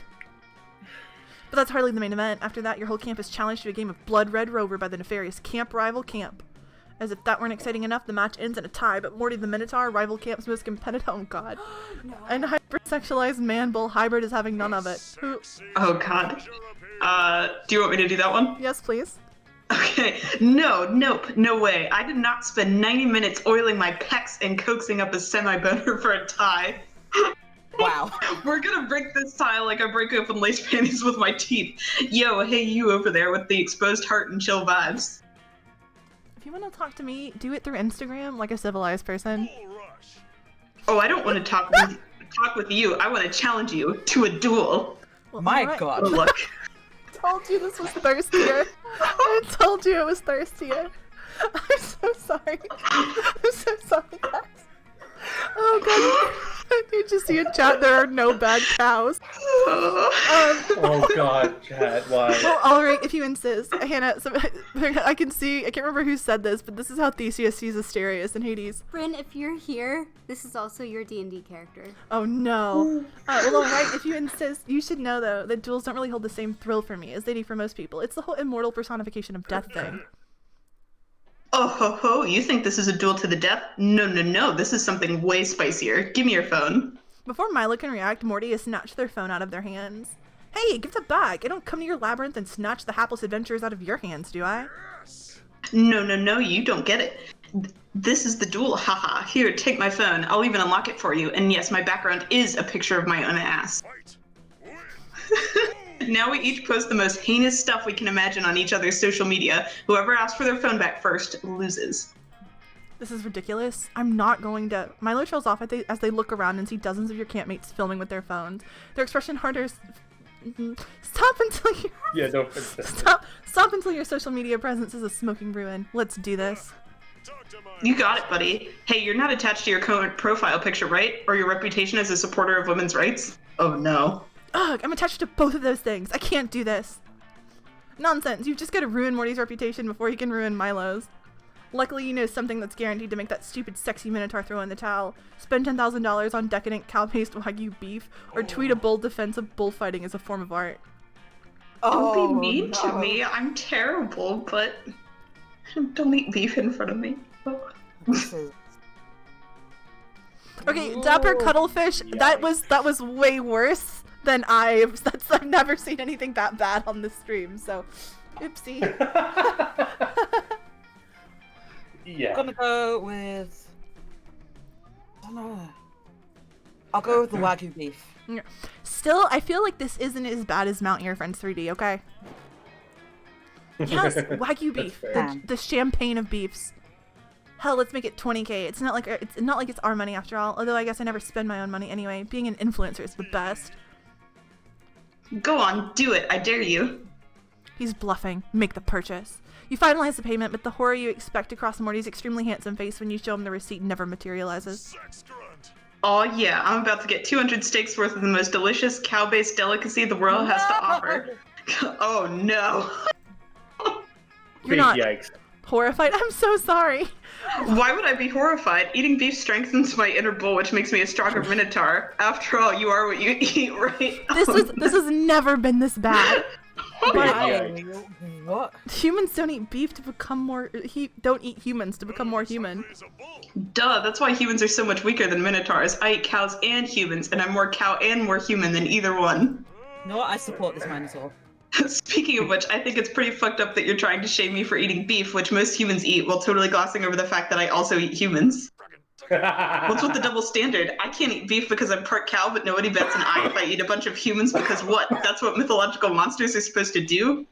But that's hardly the main event. After that, your whole camp is challenged to a game of Blood Red Rover by the nefarious camp rival camp. As if that weren't exciting enough, the match ends in a tie, but Morty the Minotaur, rival camp's most competitive, oh god. And hypersexualized man bull hybrid is having none of it. Who? Oh god. Do you want me to do that one? Yes, please. Okay, no way. I did not spend 90 minutes oiling my pecs and coaxing up a semi-boner for a tie. Wow. We're gonna break this tie like I break open lace panties with my teeth. Yo, hey you over there with the exposed heart and chill vibes. If you want to talk to me, do it through Instagram like a civilized person. Oh, I don't want to talk with you. I want to challenge you to a duel. Well, My alright. God. Oh, look. I told you this was thirstier. I told you it was thirstier. I'm so sorry. I'm so sorry, guys. Oh god. You just see in chat there are no bad cows. Oh god, chat, why? Well, alright, if you insist. Hannah, I can see, I can't remember who said this, but this is how Theseus sees Asterius in Hades. Bryn, if you're here, this is also your D&D character. Oh no. Well, alright, if you insist, you should know though that duels don't really hold the same thrill for me as they do for most people. It's the whole immortal personification of death thing. Oh ho ho, you think this is a duel to the death? No, this is something way spicier. Give me your phone. Before Milo can react, Morty has snatched their phone out of their hands. Hey, give that back! I don't come to your labyrinth and snatch the hapless adventurers out of your hands, do I? No, you don't get it. This is the duel, haha. Here, take my phone. I'll even unlock it for you. And yes, my background is a picture of my own ass. Now we each post the most heinous stuff we can imagine on each other's social media. Whoever asks for their phone back first loses. This is ridiculous. I'm not going to... Milo trails off as they look around and see dozens of your campmates filming with their phones. Their expression harders... Stop until you... Yeah, don't fix that. Stop until your social media presence is a smoking ruin. Let's do this. You got it, buddy. Hey, you're not attached to your current profile picture, right? Or your reputation as a supporter of women's rights? Oh no. Ugh, I'm attached to both of those things. I can't do this. Nonsense. You've just got to ruin Morty's reputation before he can ruin Milo's. Luckily, you know something that's guaranteed to make that stupid sexy Minotaur throw in the towel. Spend $10,000 on decadent cow-based Wagyu beef, or tweet a bold defense of bullfighting as a form of art. Don't be mean to me. I'm terrible, but don't eat beef in front of me. Okay, Dapper Cuttlefish, Yeah. that was way worse than I've never seen anything that bad on this stream, so oopsie. Yeah. I'm gonna go with... I don't know. I'll go with the Wagyu beef. Still, I feel like this isn't as bad as Mount Your Friends 3D, okay? Yes, Wagyu beef, the champagne of beefs. Hell, let's make it 20k. It's not like it's our money after all. Although I guess I never spend my own money anyway. Being an influencer is the best. Go on, do it. I dare you. He's bluffing. Make the purchase. You finalize the payment, but the horror you expect across Morty's extremely handsome face when you show him the receipt never materializes. Oh yeah, I'm about to get 200 steaks worth of the most delicious cow-based delicacy the world has to offer. Oh no. You're not Yikes. horrified? I'm so sorry. Why would I be horrified? Eating beef strengthens my inner bull, which makes me a stronger minotaur. After all, you are what you eat, right? This has never been this bad. But What? humans don't eat beef to become more... don't eat humans to become more human. Duh, that's why humans are so much weaker than minotaurs. I eat cows and humans, and I'm more cow and more human than either one. You know what? I support this Minotaur. Speaking of which, I think it's pretty fucked up that you're trying to shame me for eating beef, which most humans eat, while totally glossing over the fact that I also eat humans. What's with the double standard? I can't eat beef because I'm part cow, but nobody bets an eye if I eat a bunch of humans because what? That's what mythological monsters are supposed to do?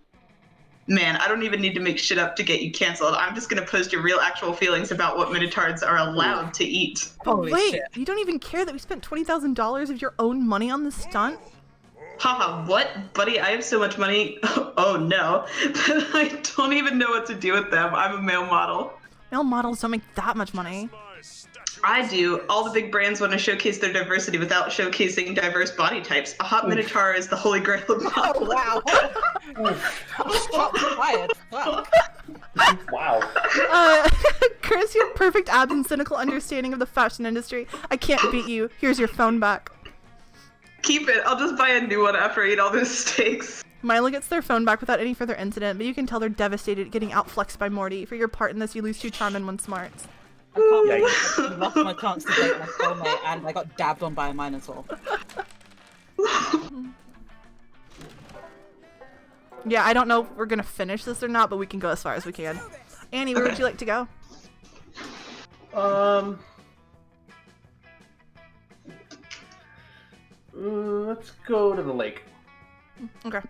Man, I don't even need to make shit up to get you canceled. I'm just gonna post your real actual feelings about what minotaurs are allowed to eat. Holy Wait, shit. you don't even care that we spent $20,000 of your own money on this stunt? Haha, what? Buddy, I have so much money. Oh no. But I don't even know what to do with them. I'm a male model. Male models don't make that much money. I do. All the big brands want to showcase their diversity without showcasing diverse body types. A hot minotaur is the holy grail of models. Wow. Fired. Fuck. Wow. Chris, you have perfect abs and cynical understanding of the fashion industry. I can't beat you. Here's your phone back. Keep it. I'll just buy a new one after I eat all those steaks. Milo gets their phone back without any further incident, but you can tell they're devastated at getting outflexed by Morty. For your part in this, you lose 2 charm and 1 smarts. I can't believe I lost my chance to date my soulmate and I got dabbed on by a Minotaur. Yeah, I don't know if we're gonna finish this or not, but we can go as far as we can. Annie, where would you like to go? Let's go to the lake. Okay.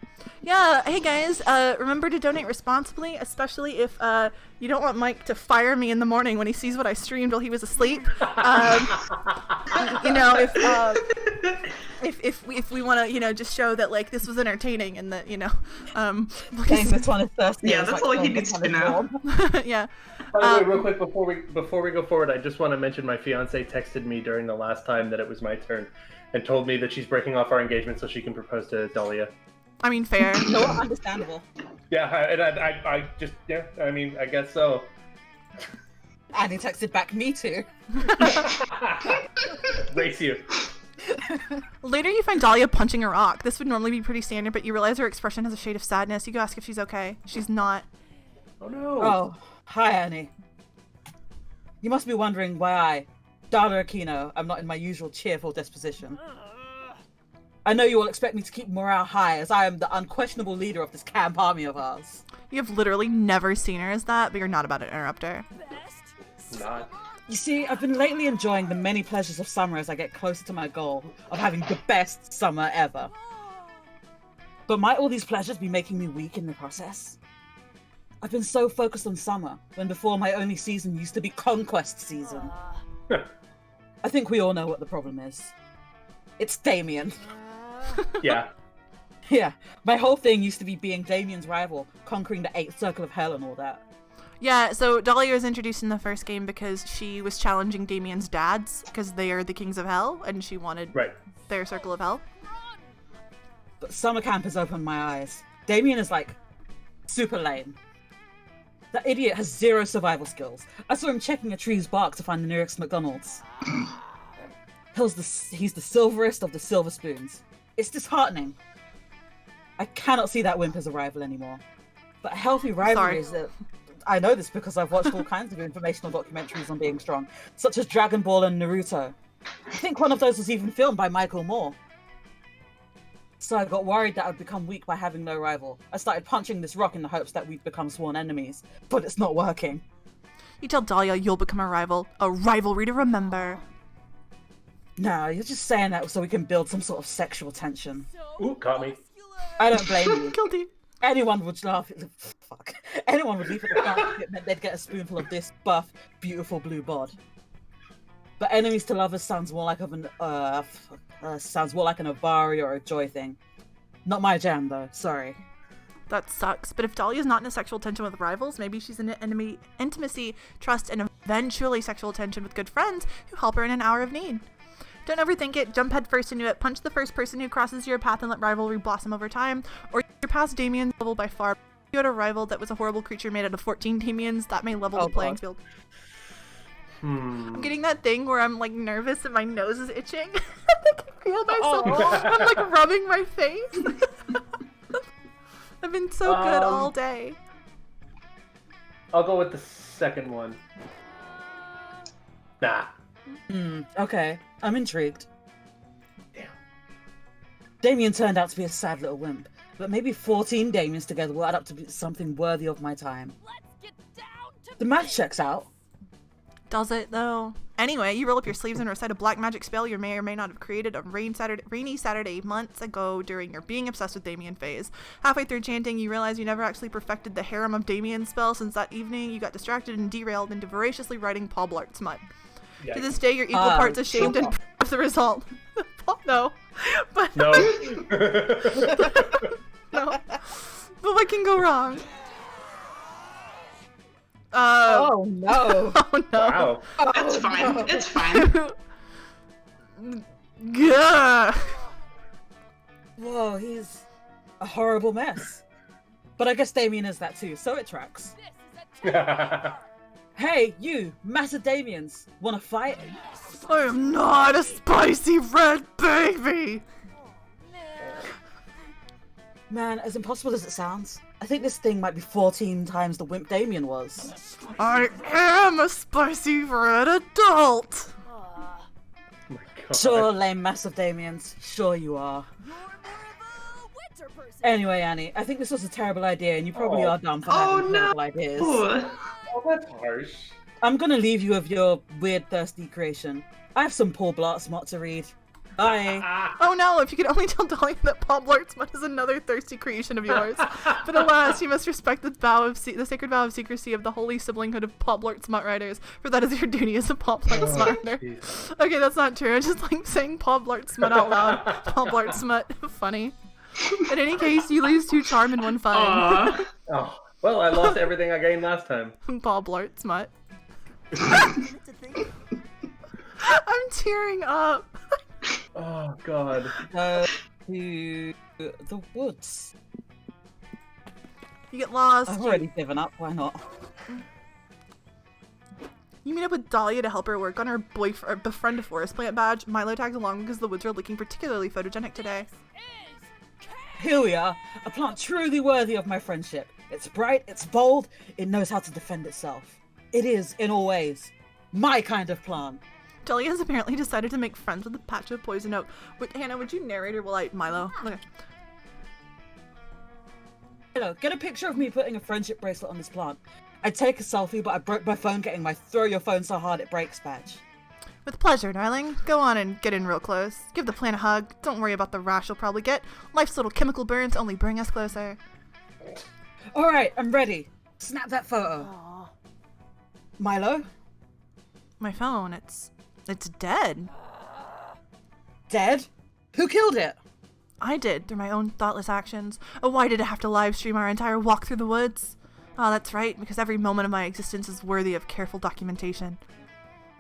Yeah, hey guys, remember to donate responsibly, especially if you don't want Mike to fire me in the morning when he sees what I streamed while he was asleep. You know, if we want to, you know, just show that like this was entertaining and that, you know, this one is thirsty. Yeah, that's all he needs to know. Yeah. By the way, real quick before we go forward, I just want to mention my fiance texted me during the last time that it was my turn, and told me that she's breaking off our engagement so she can propose to Dahlia. I mean, fair. No, understandable. Yeah, and I just, yeah, I mean, I guess so. And he texted back, me too. Race you. Later you find Dahlia punching a rock. This would normally be pretty standard, but you realize her expression has a shade of sadness. You go ask if she's okay. She's not. Oh no. Oh, hi Annie. You must be wondering why I, Dara Aquino, I'm not in my usual cheerful disposition. I know you all expect me to keep morale high, as I am the unquestionable leader of this camp army of ours. You have literally never seen her as that, but you're not about to interrupt her. Not. You see, I've been lately enjoying the many pleasures of summer as I get closer to my goal of having the best summer ever. But might all these pleasures be making me weak in the process? I've been so focused on summer, when before my only season used to be conquest season. I think we all know what the problem is. It's Damien. Yeah. Yeah, my whole thing used to be being Damien's rival, conquering the 8th circle of hell and all that. Yeah, so Dahlia was introduced in the first game because she was challenging Damien's dads, because they are the kings of hell, and she wanted their circle of hell. But summer camp has opened my eyes. Damien is like super lame. That idiot has 0 survival skills. I saw him checking a tree's bark to find the nearest McDonald's. He's the silverest of the silver spoons. It's disheartening. I cannot see that wimp as a rival anymore. But a healthy rivalry is that... I know this because I've watched all kinds of informational documentaries on being strong, such as Dragon Ball and Naruto. I think one of those was even filmed by Michael Moore. So I got worried that I'd become weak by having no rival. I started punching this rock in the hopes that we'd become sworn enemies, but it's not working. You tell Dahlia you'll become a rival. A rivalry to remember. No, you're just saying that so we can build some sort of sexual tension. Ooh, caught me. I don't blame you. Guilty. Anyone would laugh. Fuck. Anyone would leave at the fact if it meant they'd get a spoonful of this buff, beautiful blue bod. But enemies to lovers sounds more like an Avari or a Joy thing. Not my jam though. Sorry. That sucks. But if Dahlia's not in a sexual tension with rivals, maybe she's in an intimacy, trust, and eventually sexual tension with good friends who help her in an hour of need. Don't overthink it, jump head first into it, punch the first person who crosses your path and let rivalry blossom over time, or you're past Damien's level by far. If you had a rival that was a horrible creature made out of 14 Damiens, that may level the playing field. I'm getting that thing where I'm like nervous and my nose is itching. I can feel myself. I'm like rubbing my face. I've been so good all day. I'll go with the second one. Nah. Okay. I'm intrigued. Damn. Damien turned out to be a sad little wimp, but maybe 14 Damiens together will add up to be something worthy of my time. The math checks out. Does it though? Anyway, you roll up your sleeves and recite a black magic spell you may or may not have created on rainy Saturday months ago during your being obsessed with Damien phase. Halfway through chanting, you realize you never actually perfected the harem of Damien spell, since that evening you got distracted and derailed into voraciously writing Paul Blart smut. Yikes. To this day, you're equal parts ashamed and proud of the result. No. But no. No. But what can go wrong? Oh no. Oh no. Wow. It's fine. No. It's fine. Yeah. Whoa, he's a horrible mess. But I guess Damien is that too, so it tracks. Hey, you, Macedamians, wanna fight? I am not a spicy red baby! Man, as impossible as it sounds, I think this thing might be 14 times the wimp Damien was. I am a spicy red adult! Oh my God. Sure, lame massive Damians, sure you are. tractor person. Anyway, Annie, I think this was a terrible idea, and you probably are dumb for Oh, having no. terrible ideas. Ooh. Oh, that's harsh. I'm gonna leave you with your weird, thirsty creation. I have some Paul Blart Smart to read. Bye. Oh no, if you could only tell Dahlia that Paul Blart Smut is another thirsty creation of yours. But alas, you must respect the the sacred vow of secrecy of the holy siblinghood of Paul Blart Smut writers, for that is your duty as a Paul Blart Smut writer. Okay, that's not true. I just like saying Paul Blart Smut out loud. Paul Blart Smut. Funny. In any case, you lose 2 charm and 1 fun. Oh, well, I lost everything I gained last time. Paul Blart Smut. I'm tearing up. Oh, God. To the woods. You get lost. I've already given up. Why not? You meet up with Dahlia to help her work on her befriend a forest plant badge. Milo tags along because the woods are looking particularly photogenic today. Here we are, a plant truly worthy of my friendship. It's bright, it's bold, it knows how to defend itself. It is, in all ways, my kind of plant. Dahlia has apparently decided to make friends with a patch of poison oak. Hannah, would you narrate or will I, Milo? Okay. Get a picture of me putting a friendship bracelet on this plant. I'd take a selfie, but I broke my phone getting my throw your phone so hard it breaks badge. With pleasure, darling. Go on and get in real close. Give the plant a hug. Don't worry about the rash you'll probably get. Life's little chemical burns only bring us closer. Alright, I'm ready. Snap that photo. Aww. Milo? My phone, it's dead. Dead? Who killed it? I did, through my own thoughtless actions. Oh, why did I have to live stream our entire walk through the woods? Oh, that's right, because every moment of my existence is worthy of careful documentation.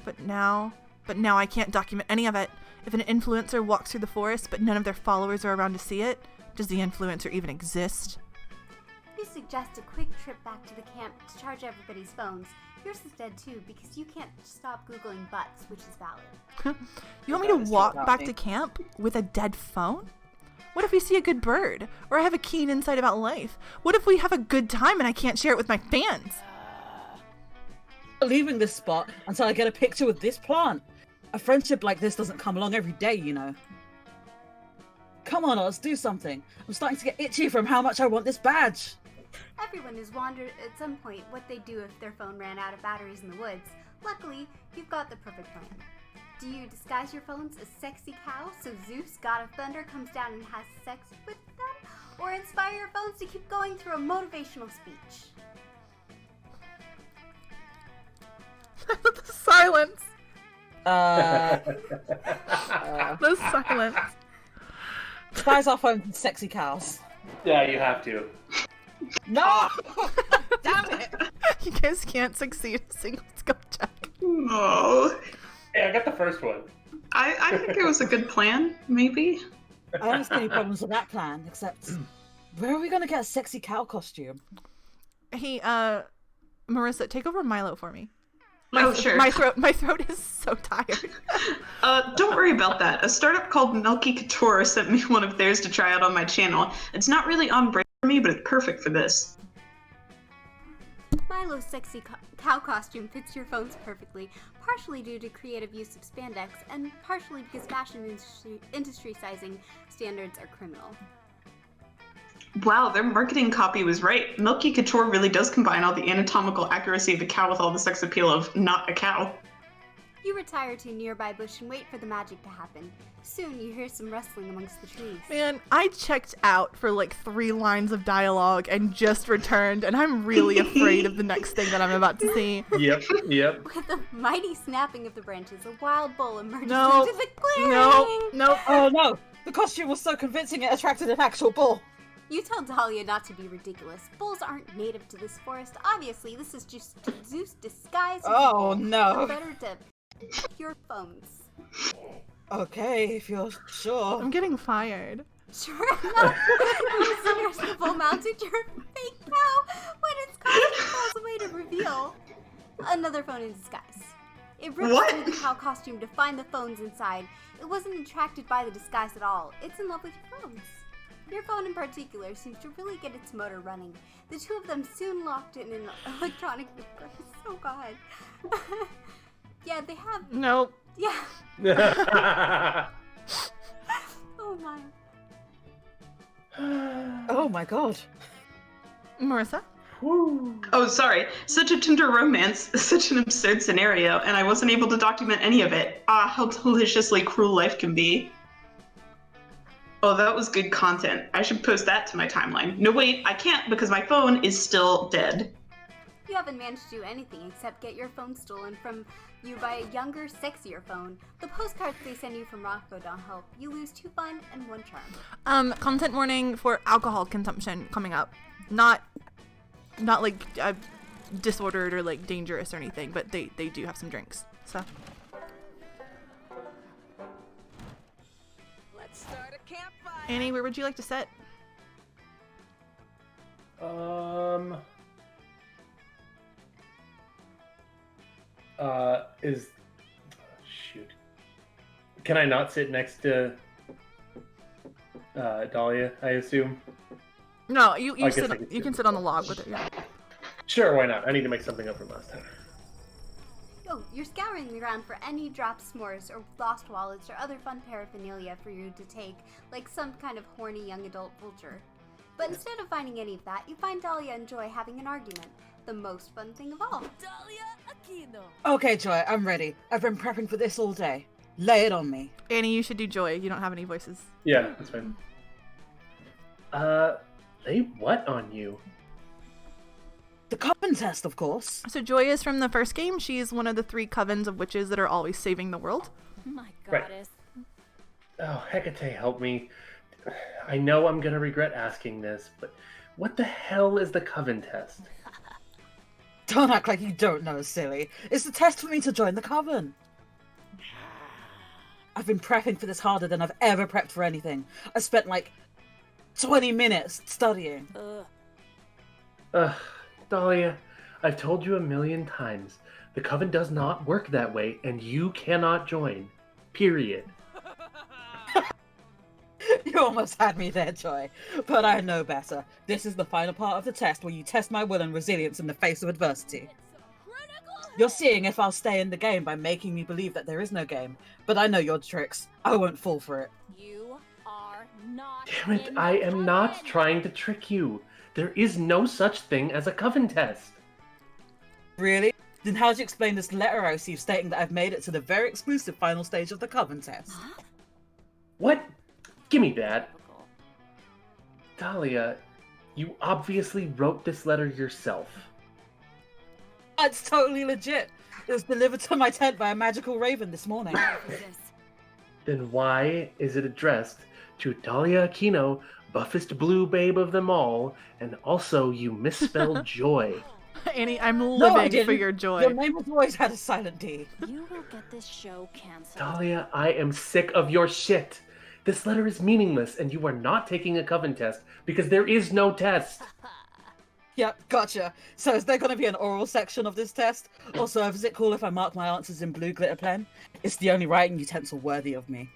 But now I can't document any of it. If an influencer walks through the forest, but none of their followers are around to see it, does the influencer even exist? You suggest a quick trip back to the camp to charge everybody's phones. Yours is dead too, because you can't stop Googling butts, which is valid. You want me to walk back to camp with a dead phone? What if we see a good bird? Or I have a keen insight about life? What if we have a good time and I can't share it with my fans? Leaving this spot until I get a picture with this plant. A friendship like this doesn't come along every day, you know. Come on, Oz, do something. I'm starting to get itchy from how much I want this badge. Everyone has wondered at some point what they'd do if their phone ran out of batteries in the woods. Luckily, you've got the perfect plan. Do you disguise your phones as sexy cow so Zeus, god of thunder, comes down and has sex with them? Or inspire your phones to keep going through a motivational speech? The silence. The The silence. Disguise our phones as sexy cows. Yeah, you have to. No! Damn it! You guys can't succeed a single skill check. Oh. Hey, I got the first one. I think it was a good plan, maybe. I don't see any problems with that plan, except where are we gonna get a sexy cow costume? Hey, Marissa, take over Milo for me. Sure. My throat is so tired. Don't worry about that. A startup called Milky Couture sent me one of theirs to try out on my channel. It's not really on brand for me, but it's perfect for this. Milo's sexy cow costume fits your phones perfectly, partially due to creative use of spandex, and partially because fashion industry sizing standards are criminal. Wow, their marketing copy was right. Milky Couture really does combine all the anatomical accuracy of a cow with all the sex appeal of not a cow. You retire to a nearby bush and wait for the magic to happen. Soon you hear some rustling amongst the trees. Man, I checked out for like 3 lines of dialogue and just returned, and I'm really afraid of the next thing that I'm about to see. Yep. With a mighty snapping of the branches, a wild bull emerges No. into the clearing. No. Oh no! The costume was so convincing it attracted an actual bull. You tell Dahlia not to be ridiculous. Bulls aren't native to this forest. Obviously, this is just Zeus disguised as a Oh bull. no! Better to pick your phones. Okay, if you're sure. I'm getting fired. Sure enough, listeners, the bull mounted your fake cow when its costume falls away to reveal another phone in disguise. It rips through the cow costume to find the phones inside. It wasn't attracted by the disguise at all. It's in love with your phones. Your phone in particular seems to really get its motor running. The two of them soon locked in an electronic embrace. Oh god. Yeah, they have. Nope. Yeah. Oh my. my god. Marissa? Oh, sorry. Such a tender romance, such an absurd scenario, and I wasn't able to document any of it. Ah, how deliciously cruel life can be. Oh, that was good content. I should post that to my timeline. No, wait, I can't because my phone is still dead. You haven't managed to do anything except get your phone stolen from you by a younger, sexier phone. The postcards they send you from Rocco don't help. You lose 2 fun and 1 charm. Content warning for alcohol consumption coming up. Not like disordered or like dangerous or anything, but they do have some drinks. So. Let's start a campfire. Annie, where would you like to sit? Shoot. Can I not sit next to Dahlia, I assume? No, you can sit on the log with it, yeah. Sure, why not? I need to make something up from last time. Oh, you're scouring the ground for any dropped s'mores or lost wallets or other fun paraphernalia for you to take, like some kind of horny young adult vulture. But instead of finding any of that, you find Dahlia and Joy having an argument. The most fun thing of all. Dahlia Aquino. Okay, Joy, I'm ready. I've been prepping for this all day. Lay it on me. Annie, you should do Joy. You don't have any voices. Yeah, that's fine. Lay what on you? The coven test, of course. So Joy is from the first game. She's one of the 3 covens of witches that are always saving the world. My Right. goddess. Oh, Hecate, help me. I know I'm gonna regret asking this, but what the hell is the coven test? Don't act like you don't know, silly. It's the test for me to join the coven. I've been prepping for this harder than I've ever prepped for anything. I spent like 20 minutes studying. Ugh, Dahlia, I've told you a million times. The coven does not work that way, and you cannot join. Period. You almost had me there, Joy. But I know better. This is the final part of the test where you test my will and resilience in the face of adversity. You're seeing if I'll stay in the game by making me believe that there is no game. But I know your tricks. I won't fall for it. You are not. Damn it, I am not trying to trick you. There is no such thing as a coven test. Really? Then how'd you explain this letter I received stating that I've made it to the very exclusive final stage of the coven test? What? Give me that. Dahlia, you obviously wrote this letter yourself. It's totally legit. It was delivered to my tent by a magical raven this morning. Then why is it addressed to Dahlia Aquino, buffest blue babe of them all, and also you misspelled joy? Annie, I'm living for your joy. Your name has always had a silent D. You will get this show canceled. Dahlia, I am sick of your shit. This letter is meaningless, and you are not taking a coven test because there is no test. Yep, gotcha. So is there going to be an oral section of this test? Also, is it cool if I mark my answers in blue glitter pen? It's the only writing utensil worthy of me.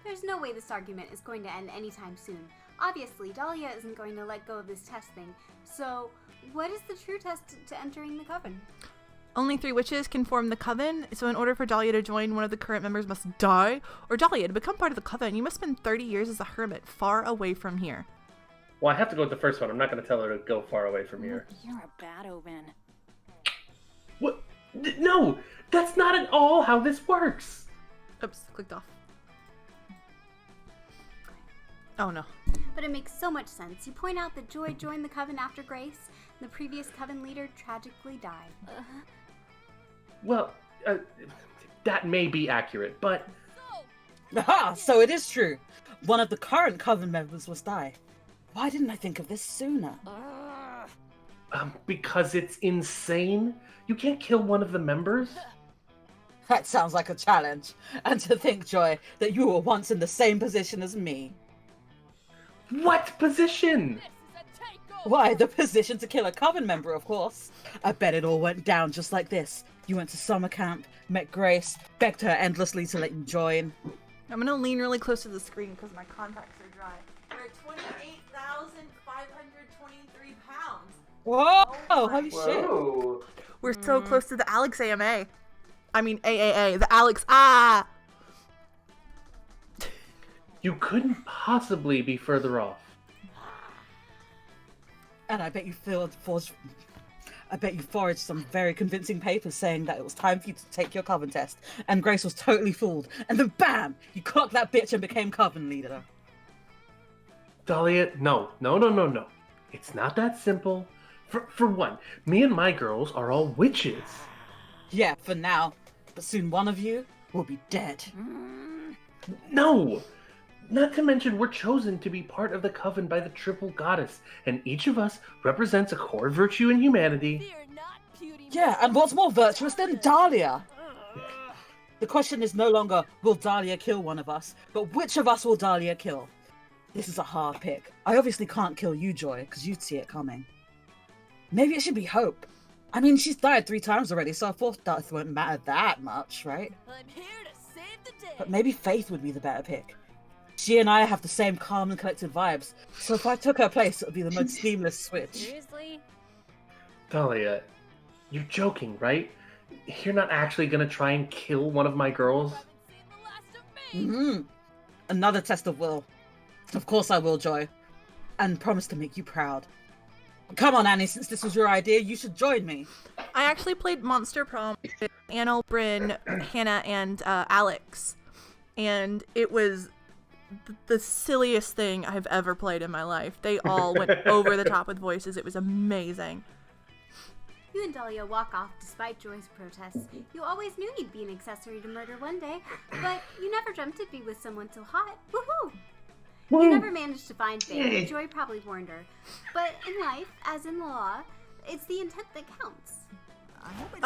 There's no way this argument is going to end anytime soon. Obviously, Dahlia isn't going to let go of this test thing. So, what is the true test to entering the coven? Only 3 witches can form the coven, so in order for Dahlia to join, one of the current members must die. Or Dahlia, to become part of the coven, you must spend 30 years as a hermit, far away from here. Well, I have to go with the first one. I'm not going to tell her to go far away from here. You're a bad omen. What? No! That's not at all how this works! Oops, clicked off. Oh no. But it makes so much sense. You point out that Joy joined the coven after Grace, and the previous coven leader tragically died. Well, that may be accurate, but... Aha! So it is true. One of the current coven members was die. Why didn't I think of this sooner? Because it's insane. You can't kill one of the members. That sounds like a challenge. And to think, Joy, that you were once in the same position as me. What position? Why, the position to kill a coven member, of course. I bet it all went down just like this. You went to summer camp, met Grace, begged her endlessly to let you join. I'm gonna lean really close to the screen because my contacts are dry. We're at 28,523 pounds. Whoa! Oh Holy shit. We're so close to the Alex AMA. I mean AAA, the Alex Ah! You couldn't possibly be further off. And I bet you forged some very convincing papers saying that it was time for you to take your coven test. And Grace was totally fooled. And then bam! You clocked that bitch and became coven leader. Dahlia, no. It's not that simple. For one, me and my girls are all witches. Yeah, for now. But soon one of you will be dead. No! Not to mention we're chosen to be part of the coven by the triple goddess, and each of us represents a core virtue in humanity. Yeah, and what's more virtuous than Dahlia? The question is no longer, will Dahlia kill one of us, but which of us will Dahlia kill? This is a hard pick. I obviously can't kill you, Joy, because you'd see it coming. Maybe it should be Hope. I mean, she's died 3 times already, so a 4th death won't matter that much, right? I'm here to save the day. But maybe Faith would be the better pick. She and I have the same calm and collected vibes, so if I took her place, it would be the most seamless switch. Seriously? Dahlia, you're joking, right? You're not actually gonna try and kill one of my girls? Another test of will. Of course I will, Joy. And promise to make you proud. Come on, Annie, since this was your idea, you should join me. I actually played Monster Prom with Anna, Bryn, Hannah, and Alex. And it was the silliest thing I've ever played in my life. They all went over the top with voices. It was amazing. You and Dahlia walk off despite Joy's protests. You always knew you'd be an accessory to murder one day, but you never dreamt it'd be with someone so hot. Woohoo! You never managed to find Faith. Joy probably warned her. But in life, as in the law, it's the intent that counts.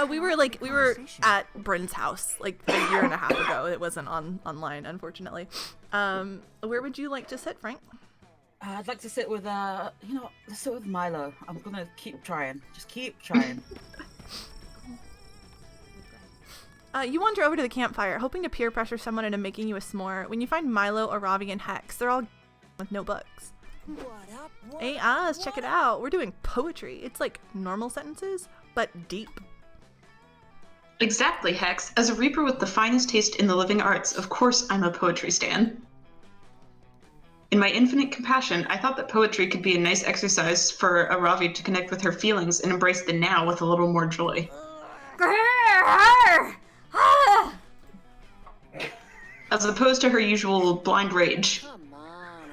We were at Bryn's house like a year and a half ago. It wasn't online, unfortunately. Where would you like to sit, Frank? I'd like to sit with, let's sit with Milo. I'm gonna keep trying. Just keep trying. You wander over to the campfire, hoping to peer pressure someone into making you a s'more. When you find Milo, Aravi, and Hex, they're all with notebooks. Hey, Oz, check it out. We're doing poetry. It's like normal sentences, but deep. Exactly, Hex. As a Reaper with the finest taste in the living arts, of course I'm a poetry stan. In my infinite compassion, I thought that poetry could be a nice exercise for Aravi to connect with her feelings and embrace the now with a little more joy. As opposed to her usual blind rage.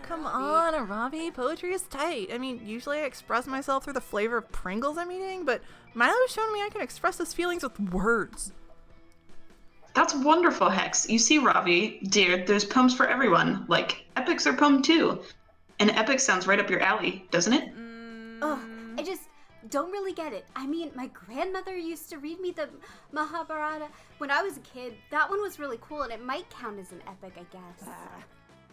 Come on, Aravi. Poetry is tight. I mean, usually I express myself through the flavor of Pringles I'm eating, but Milo's shown me I can express his feelings with words. That's wonderful, Hex. You see, Ravi, dear, there's poems for everyone. Like, epics are poem too. And epic sounds right up your alley, doesn't it? Ugh, I just don't really get it. I mean, my grandmother used to read me the Mahabharata when I was a kid. That one was really cool, and it might count as an epic, I guess.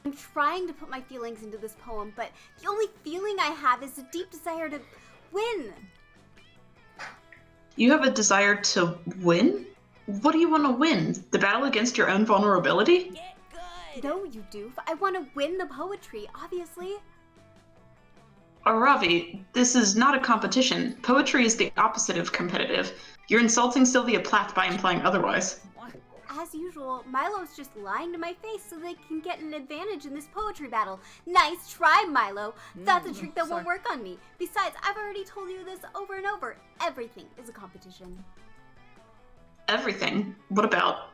I'm trying to put my feelings into this poem, but the only feeling I have is a deep desire to win. You have a desire to win? What do you want to win? The battle against your own vulnerability? No, you do. I want to win the poetry, obviously. Ravi, this is not a competition. Poetry is the opposite of competitive. You're insulting Sylvia Plath by implying otherwise. As usual, Milo's just lying to my face so they can get an advantage in this poetry battle. Nice try, Milo. That's a trick that won't work on me. Besides, I've already told you this over and over. Everything is a competition. Everything? What about,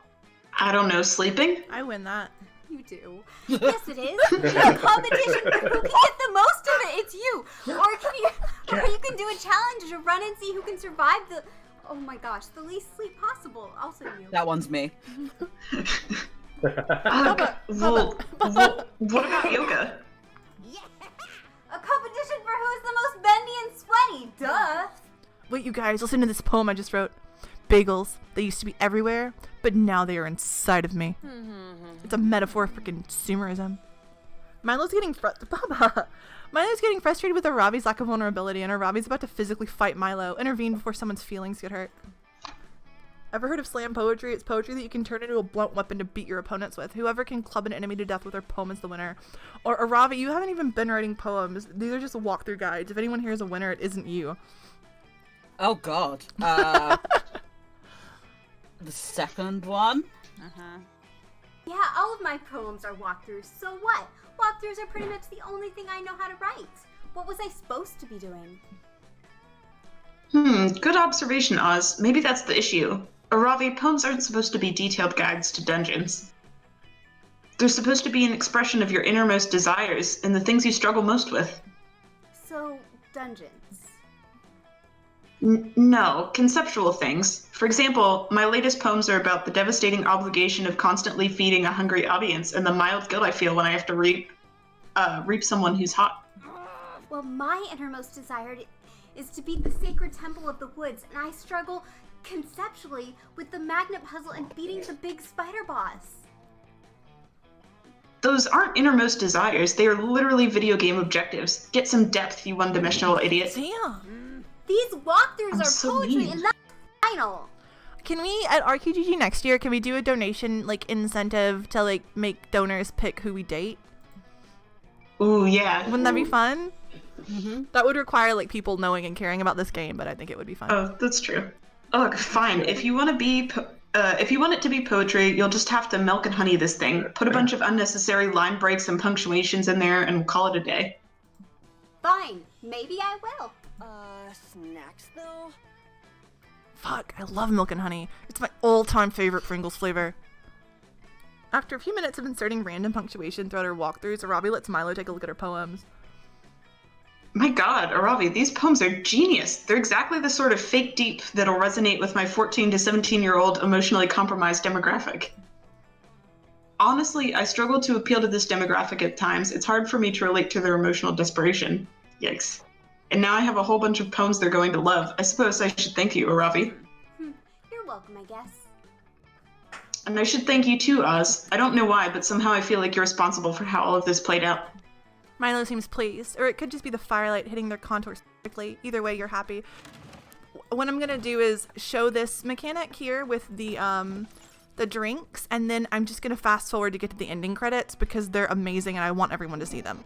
I don't know, sleeping? I win that. You do. Yes, it is. It's a competition for who can get the most of it. It's you. Or you can do a challenge to run and see who can survive the... Oh my gosh, the least sleep possible. Also you. That one's me. What about yoga? Yeah. A competition for who's the most bendy and sweaty. Duh. Wait, you guys, listen to this poem I just wrote. Bagels. They used to be everywhere, but now they are inside of me. It's a metaphor for consumerism. Milo's getting frustrated with Aravi's lack of vulnerability, and Aravi's about to physically fight Milo. Intervene before someone's feelings get hurt. Ever heard of slam poetry? It's poetry that you can turn into a blunt weapon to beat your opponents with. Whoever can club an enemy to death with their poem is the winner. Or Aravi, you haven't even been writing poems. These are just walkthrough guides. If anyone here is a winner, it isn't you. Oh god. The second one? Yeah, all of my poems are walkthroughs, so what? Walkthroughs are pretty much the only thing I know how to write. What was I supposed to be doing? Good observation, Oz. Maybe that's the issue. Aravi, poems aren't supposed to be detailed guides to dungeons. They're supposed to be an expression of your innermost desires and the things you struggle most with. So, dungeons. No, conceptual things. For example, my latest poems are about the devastating obligation of constantly feeding a hungry audience and the mild guilt I feel when I have to reap someone who's hot. Well, my innermost desire is to beat the sacred temple of the woods, and I struggle conceptually with the magnet puzzle and beating the big spider boss. Those aren't innermost desires, they are literally video game objectives. Get some depth, you one-dimensional idiot. Damn. These walkthroughs are so poetry mean. and not final. Can we, at RQGG next year, can we do a donation, like, incentive to, like, make donors pick who we date? Ooh, yeah. Wouldn't that be fun? That would require, like, people knowing and caring about this game, but I think it would be fun. Oh, that's true. Oh, look, fine. If you want it to be poetry, you'll just have to milk and honey this thing. Put a bunch of unnecessary line breaks and punctuations in there, and we'll call it a day. Fine, maybe I will. Snacks though? Fuck, I love milk and honey. It's my all-time favorite Pringles flavor. After a few minutes of inserting random punctuation throughout her walkthroughs, Arabi lets Milo take a look at her poems. My god, Aravi, these poems are genius. They're exactly the sort of fake deep that'll resonate with my 14 to 17-year-old emotionally compromised demographic. Honestly, I struggle to appeal to this demographic at times. It's hard for me to relate to their emotional desperation. Yikes. And now I have a whole bunch of poems they're going to love. I suppose I should thank you, Aravi. You're welcome, I guess. And I should thank you too, Oz. I don't know why, but somehow I feel like you're responsible for how all of this played out. Milo seems pleased, or it could just be the firelight hitting their contours perfectly. Either way, you're happy. What I'm gonna do is show this mechanic here with the drinks, and then I'm just gonna fast forward to get to the ending credits because they're amazing and I want everyone to see them.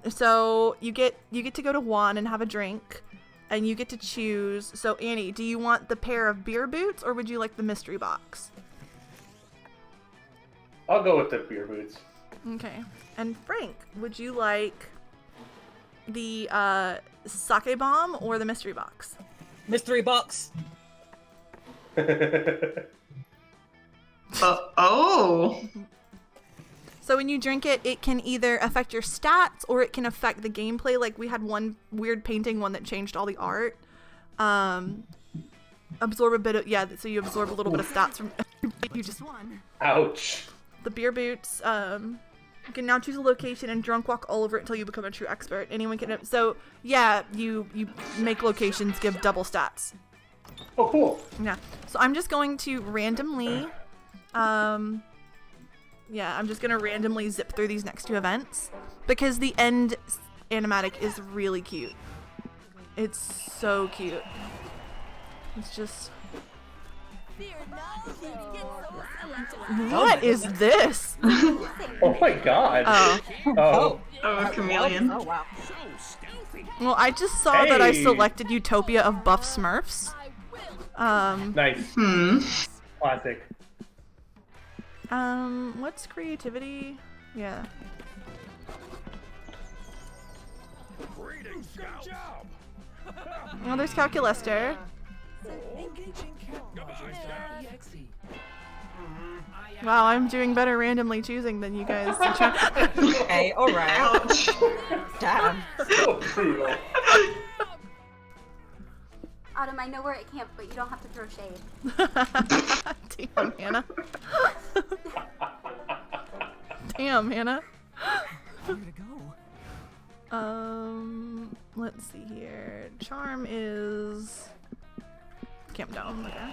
So you get to go to one and have a drink, and you get to choose. So Annie, do you want the pair of beer boots or would you like the mystery box? I'll go with the beer boots. Okay. And Frank, would you like the sake bomb or the mystery box? Mystery box. Oh. So when you drink it, it can either affect your stats or it can affect the gameplay. Like we had one weird painting one that changed all the art. Absorb a bit of, so you absorb a little bit of stats from you just won. Ouch. The beer boots, you can now choose a location and drunk walk all over it until you become a true expert. Anyone can, so yeah, you make locations give double stats. Oh, cool. Yeah. So I'm just going to randomly, I'm just going to randomly zip through these next two events because the end animatic is really cute. It's so cute. It's just... What is this? Oh my god. Oh, a chameleon. Oh, wow. Well, I just saw that I selected Utopia of Buff Smurfs. Nice. Classic. What's creativity? Yeah. Greetings, Scout. Good job. Well, there's Calculester. Wow, I'm doing better randomly choosing than you guys. Okay, alright. Ouch. Damn. So brutal. Autumn, I know we're at camp, but you don't have to throw shade. Damn, Hannah. Damn, Hannah. Where to go? Let's see here. Charm is camp down. Okay.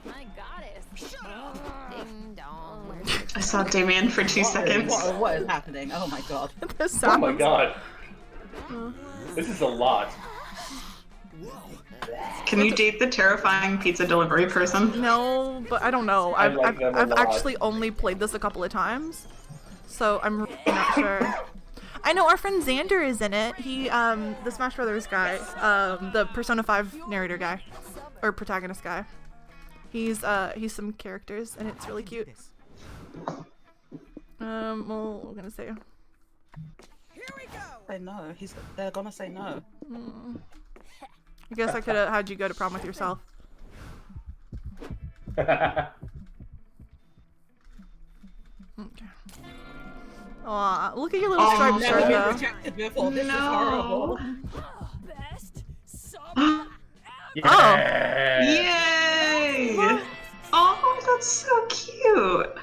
My goddess. Ding dong. I saw Damien for 2 seconds. What is happening? Oh my god. The Oh sounds. my god. This is a lot. Can you date the terrifying pizza delivery person? No, but I don't know. I I've like them a lot. actually only played this a couple of times, so I'm really not sure. I know our friend Xander is in it. He, the Smash Brothers guy, the Persona 5 narrator guy, or protagonist guy. He's some characters, and it's really cute. Well, we're gonna say say no. They're gonna say no. I guess I could have had you go to prom with yourself. Okay. Aw, look at your little striped Never shirt been though. rejected before. This is horrible. Yay! Oh, that's so cute.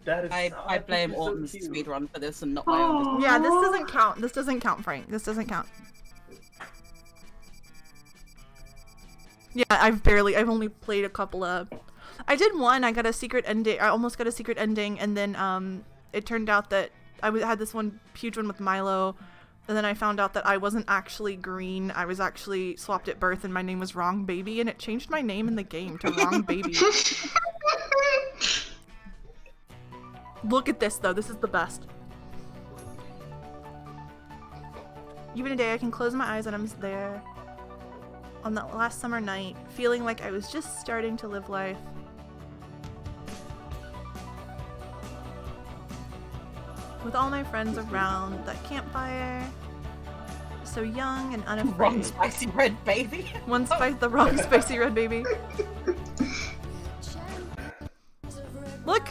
That is I blame so Autumn's cute. speedrun for this and not my own. Yeah, this doesn't count. This doesn't count, Frank. This doesn't count. Yeah, I've only played a couple of. I did one. I got a secret ending. I almost got a secret ending, and then it turned out that I had this one huge one with Milo, and then I found out that I wasn't actually green. I was actually swapped at birth, and my name was Wrong Baby, and it changed my name in the game to Wrong Baby. Look at this though. This is the best. Even today, I can close my eyes and I'm there. On that last summer night, feeling like I was just starting to live life. With all my friends around that campfire. So young and unafraid. Wrong spicy red baby. The wrong spicy red baby. Look!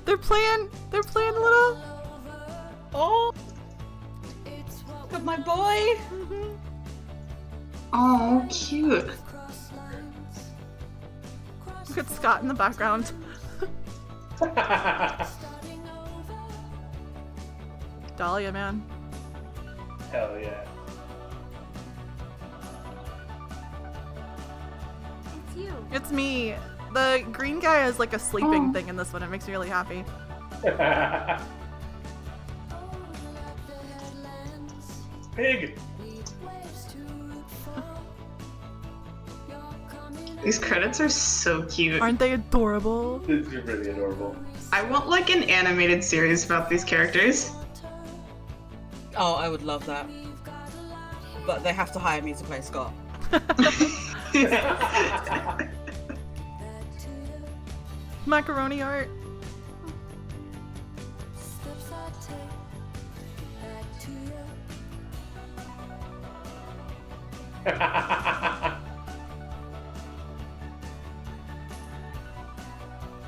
They're playing a little. Oh! But my boy! Oh, cute. Look at Scott in the background. Dahlia, man. Hell yeah. It's you. It's me. The green guy has like a sleeping thing in this one. It makes me really happy. Pig! These credits are so cute. Aren't they adorable? This is really adorable. I want like an animated series about these characters. Oh, I would love that. But they have to hire me to play Scott. Macaroni art.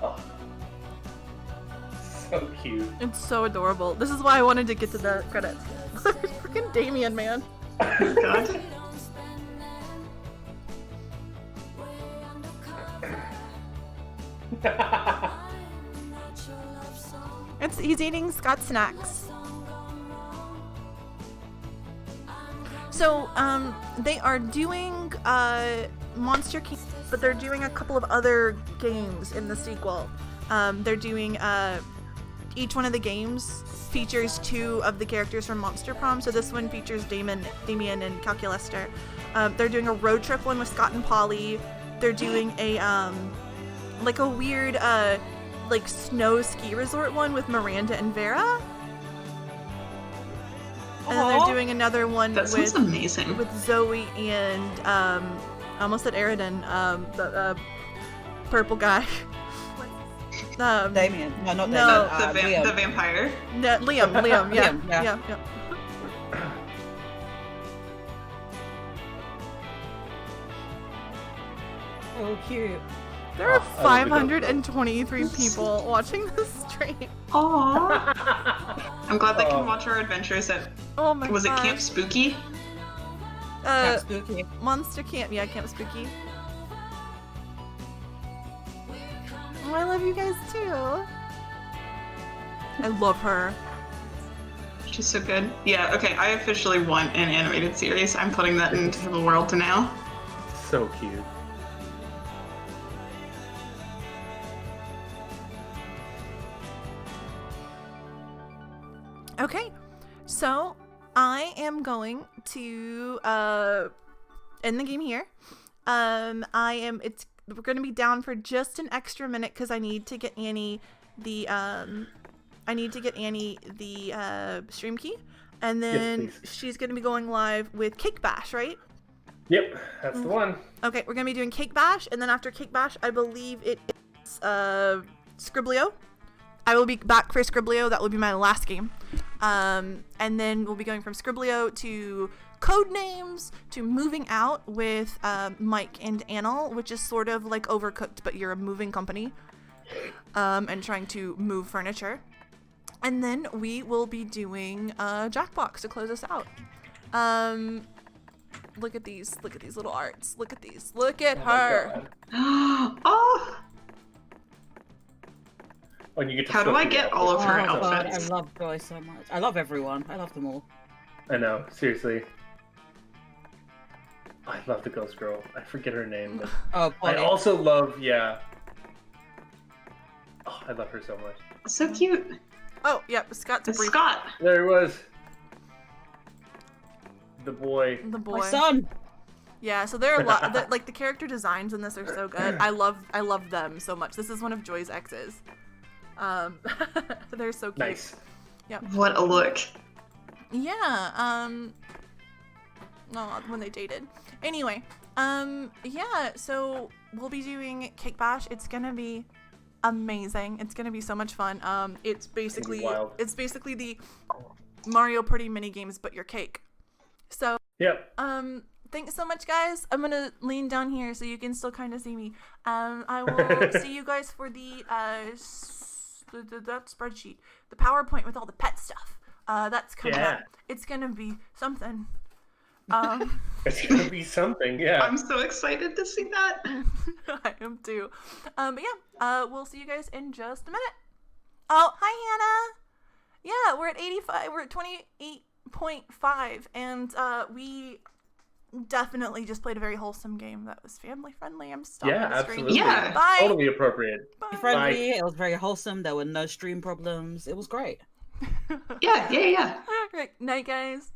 Oh. So cute. It's so adorable. This is why I wanted to get to the credits. Freaking Damien, man. Oh god. He's eating Scott snacks. So, they are doing Monster King, but they're doing a couple of other games in the sequel. They're doing each one of the games features 2 of the characters from Monster Prom. So this one features Damien and Calculester. They're doing a road trip one with Scott and Polly. They're doing a like a weird like snow ski resort one with Miranda and Vera. And then they're doing another one That sounds amazing. with Zoe and I almost said Aridin, the purple guy. Damien. No, not No. Damien. The vampire. No, Liam, yeah. Liam, yeah. Yeah. Oh, cute. There are Oh, I love it. 523 people watching this stream. Aww. I'm glad they can watch our adventures at. Oh my Was it gosh. Camp Spooky? Camp Spooky. Monster Camp, yeah, Camp Spooky. Oh, I love you guys too. I love her. She's so good. Yeah, okay, I officially want an animated series. I'm putting that into the world now. So cute. Okay, so I am going to end the game here. We're gonna be down for just an extra minute because I need to get Annie the stream key, and then Yes, please. she's gonna be going live with Cake Bash, right? Yep, that's the one. Okay, we're gonna be doing Cake Bash, and then after Cake Bash, I believe it's Scriblio. I will be back for Scriblio. That will be my last game. And then we'll be going from Scriblio to code names to moving out with Mike and Annal, which is sort of like Overcooked, but you're a moving company and trying to move furniture. And then we will be doing Jackbox to close us out. Look at these little arts. Look at these. Look at her. Oh. When you get to How do I get all of her Oh god, I outfits? love Joy so much. I love everyone. I love them all. I know, seriously. I love the ghost girl. I forget her name, but Oh, I Polly. also love, yeah. Oh, I love her so much. So cute. Oh, yep, Scott's It's brief. Scott. There he was. The boy. The boy. My son. Yeah, so there are a lot. Like the character designs in this are so good. I love them so much. This is one of Joy's exes. They're so cute. Nice. What a look. Yeah. When they dated. Anyway. Yeah. So we'll be doing Cake Bash. It's gonna be amazing. It's gonna be so much fun. It's basically the Mario Party mini games, but your cake. So. Yep. Thanks so much, guys. I'm gonna lean down here so you can still kind of see me. I will see you guys for the that spreadsheet, the PowerPoint with all the pet stuff. That's coming up. It's gonna be something. It's gonna be something, yeah. I'm so excited to see that. I am too. But yeah, we'll see you guys in just a minute. Oh, hi, Hannah. Yeah, we're at 85. We're at 28.5, and we definitely just played a very wholesome game that was family friendly. I'm stopping the stream. Absolutely. Yeah. Bye. Totally appropriate. Bye. Friendly. It was very wholesome. There were no stream problems. It was great. Yeah. Right, night, guys.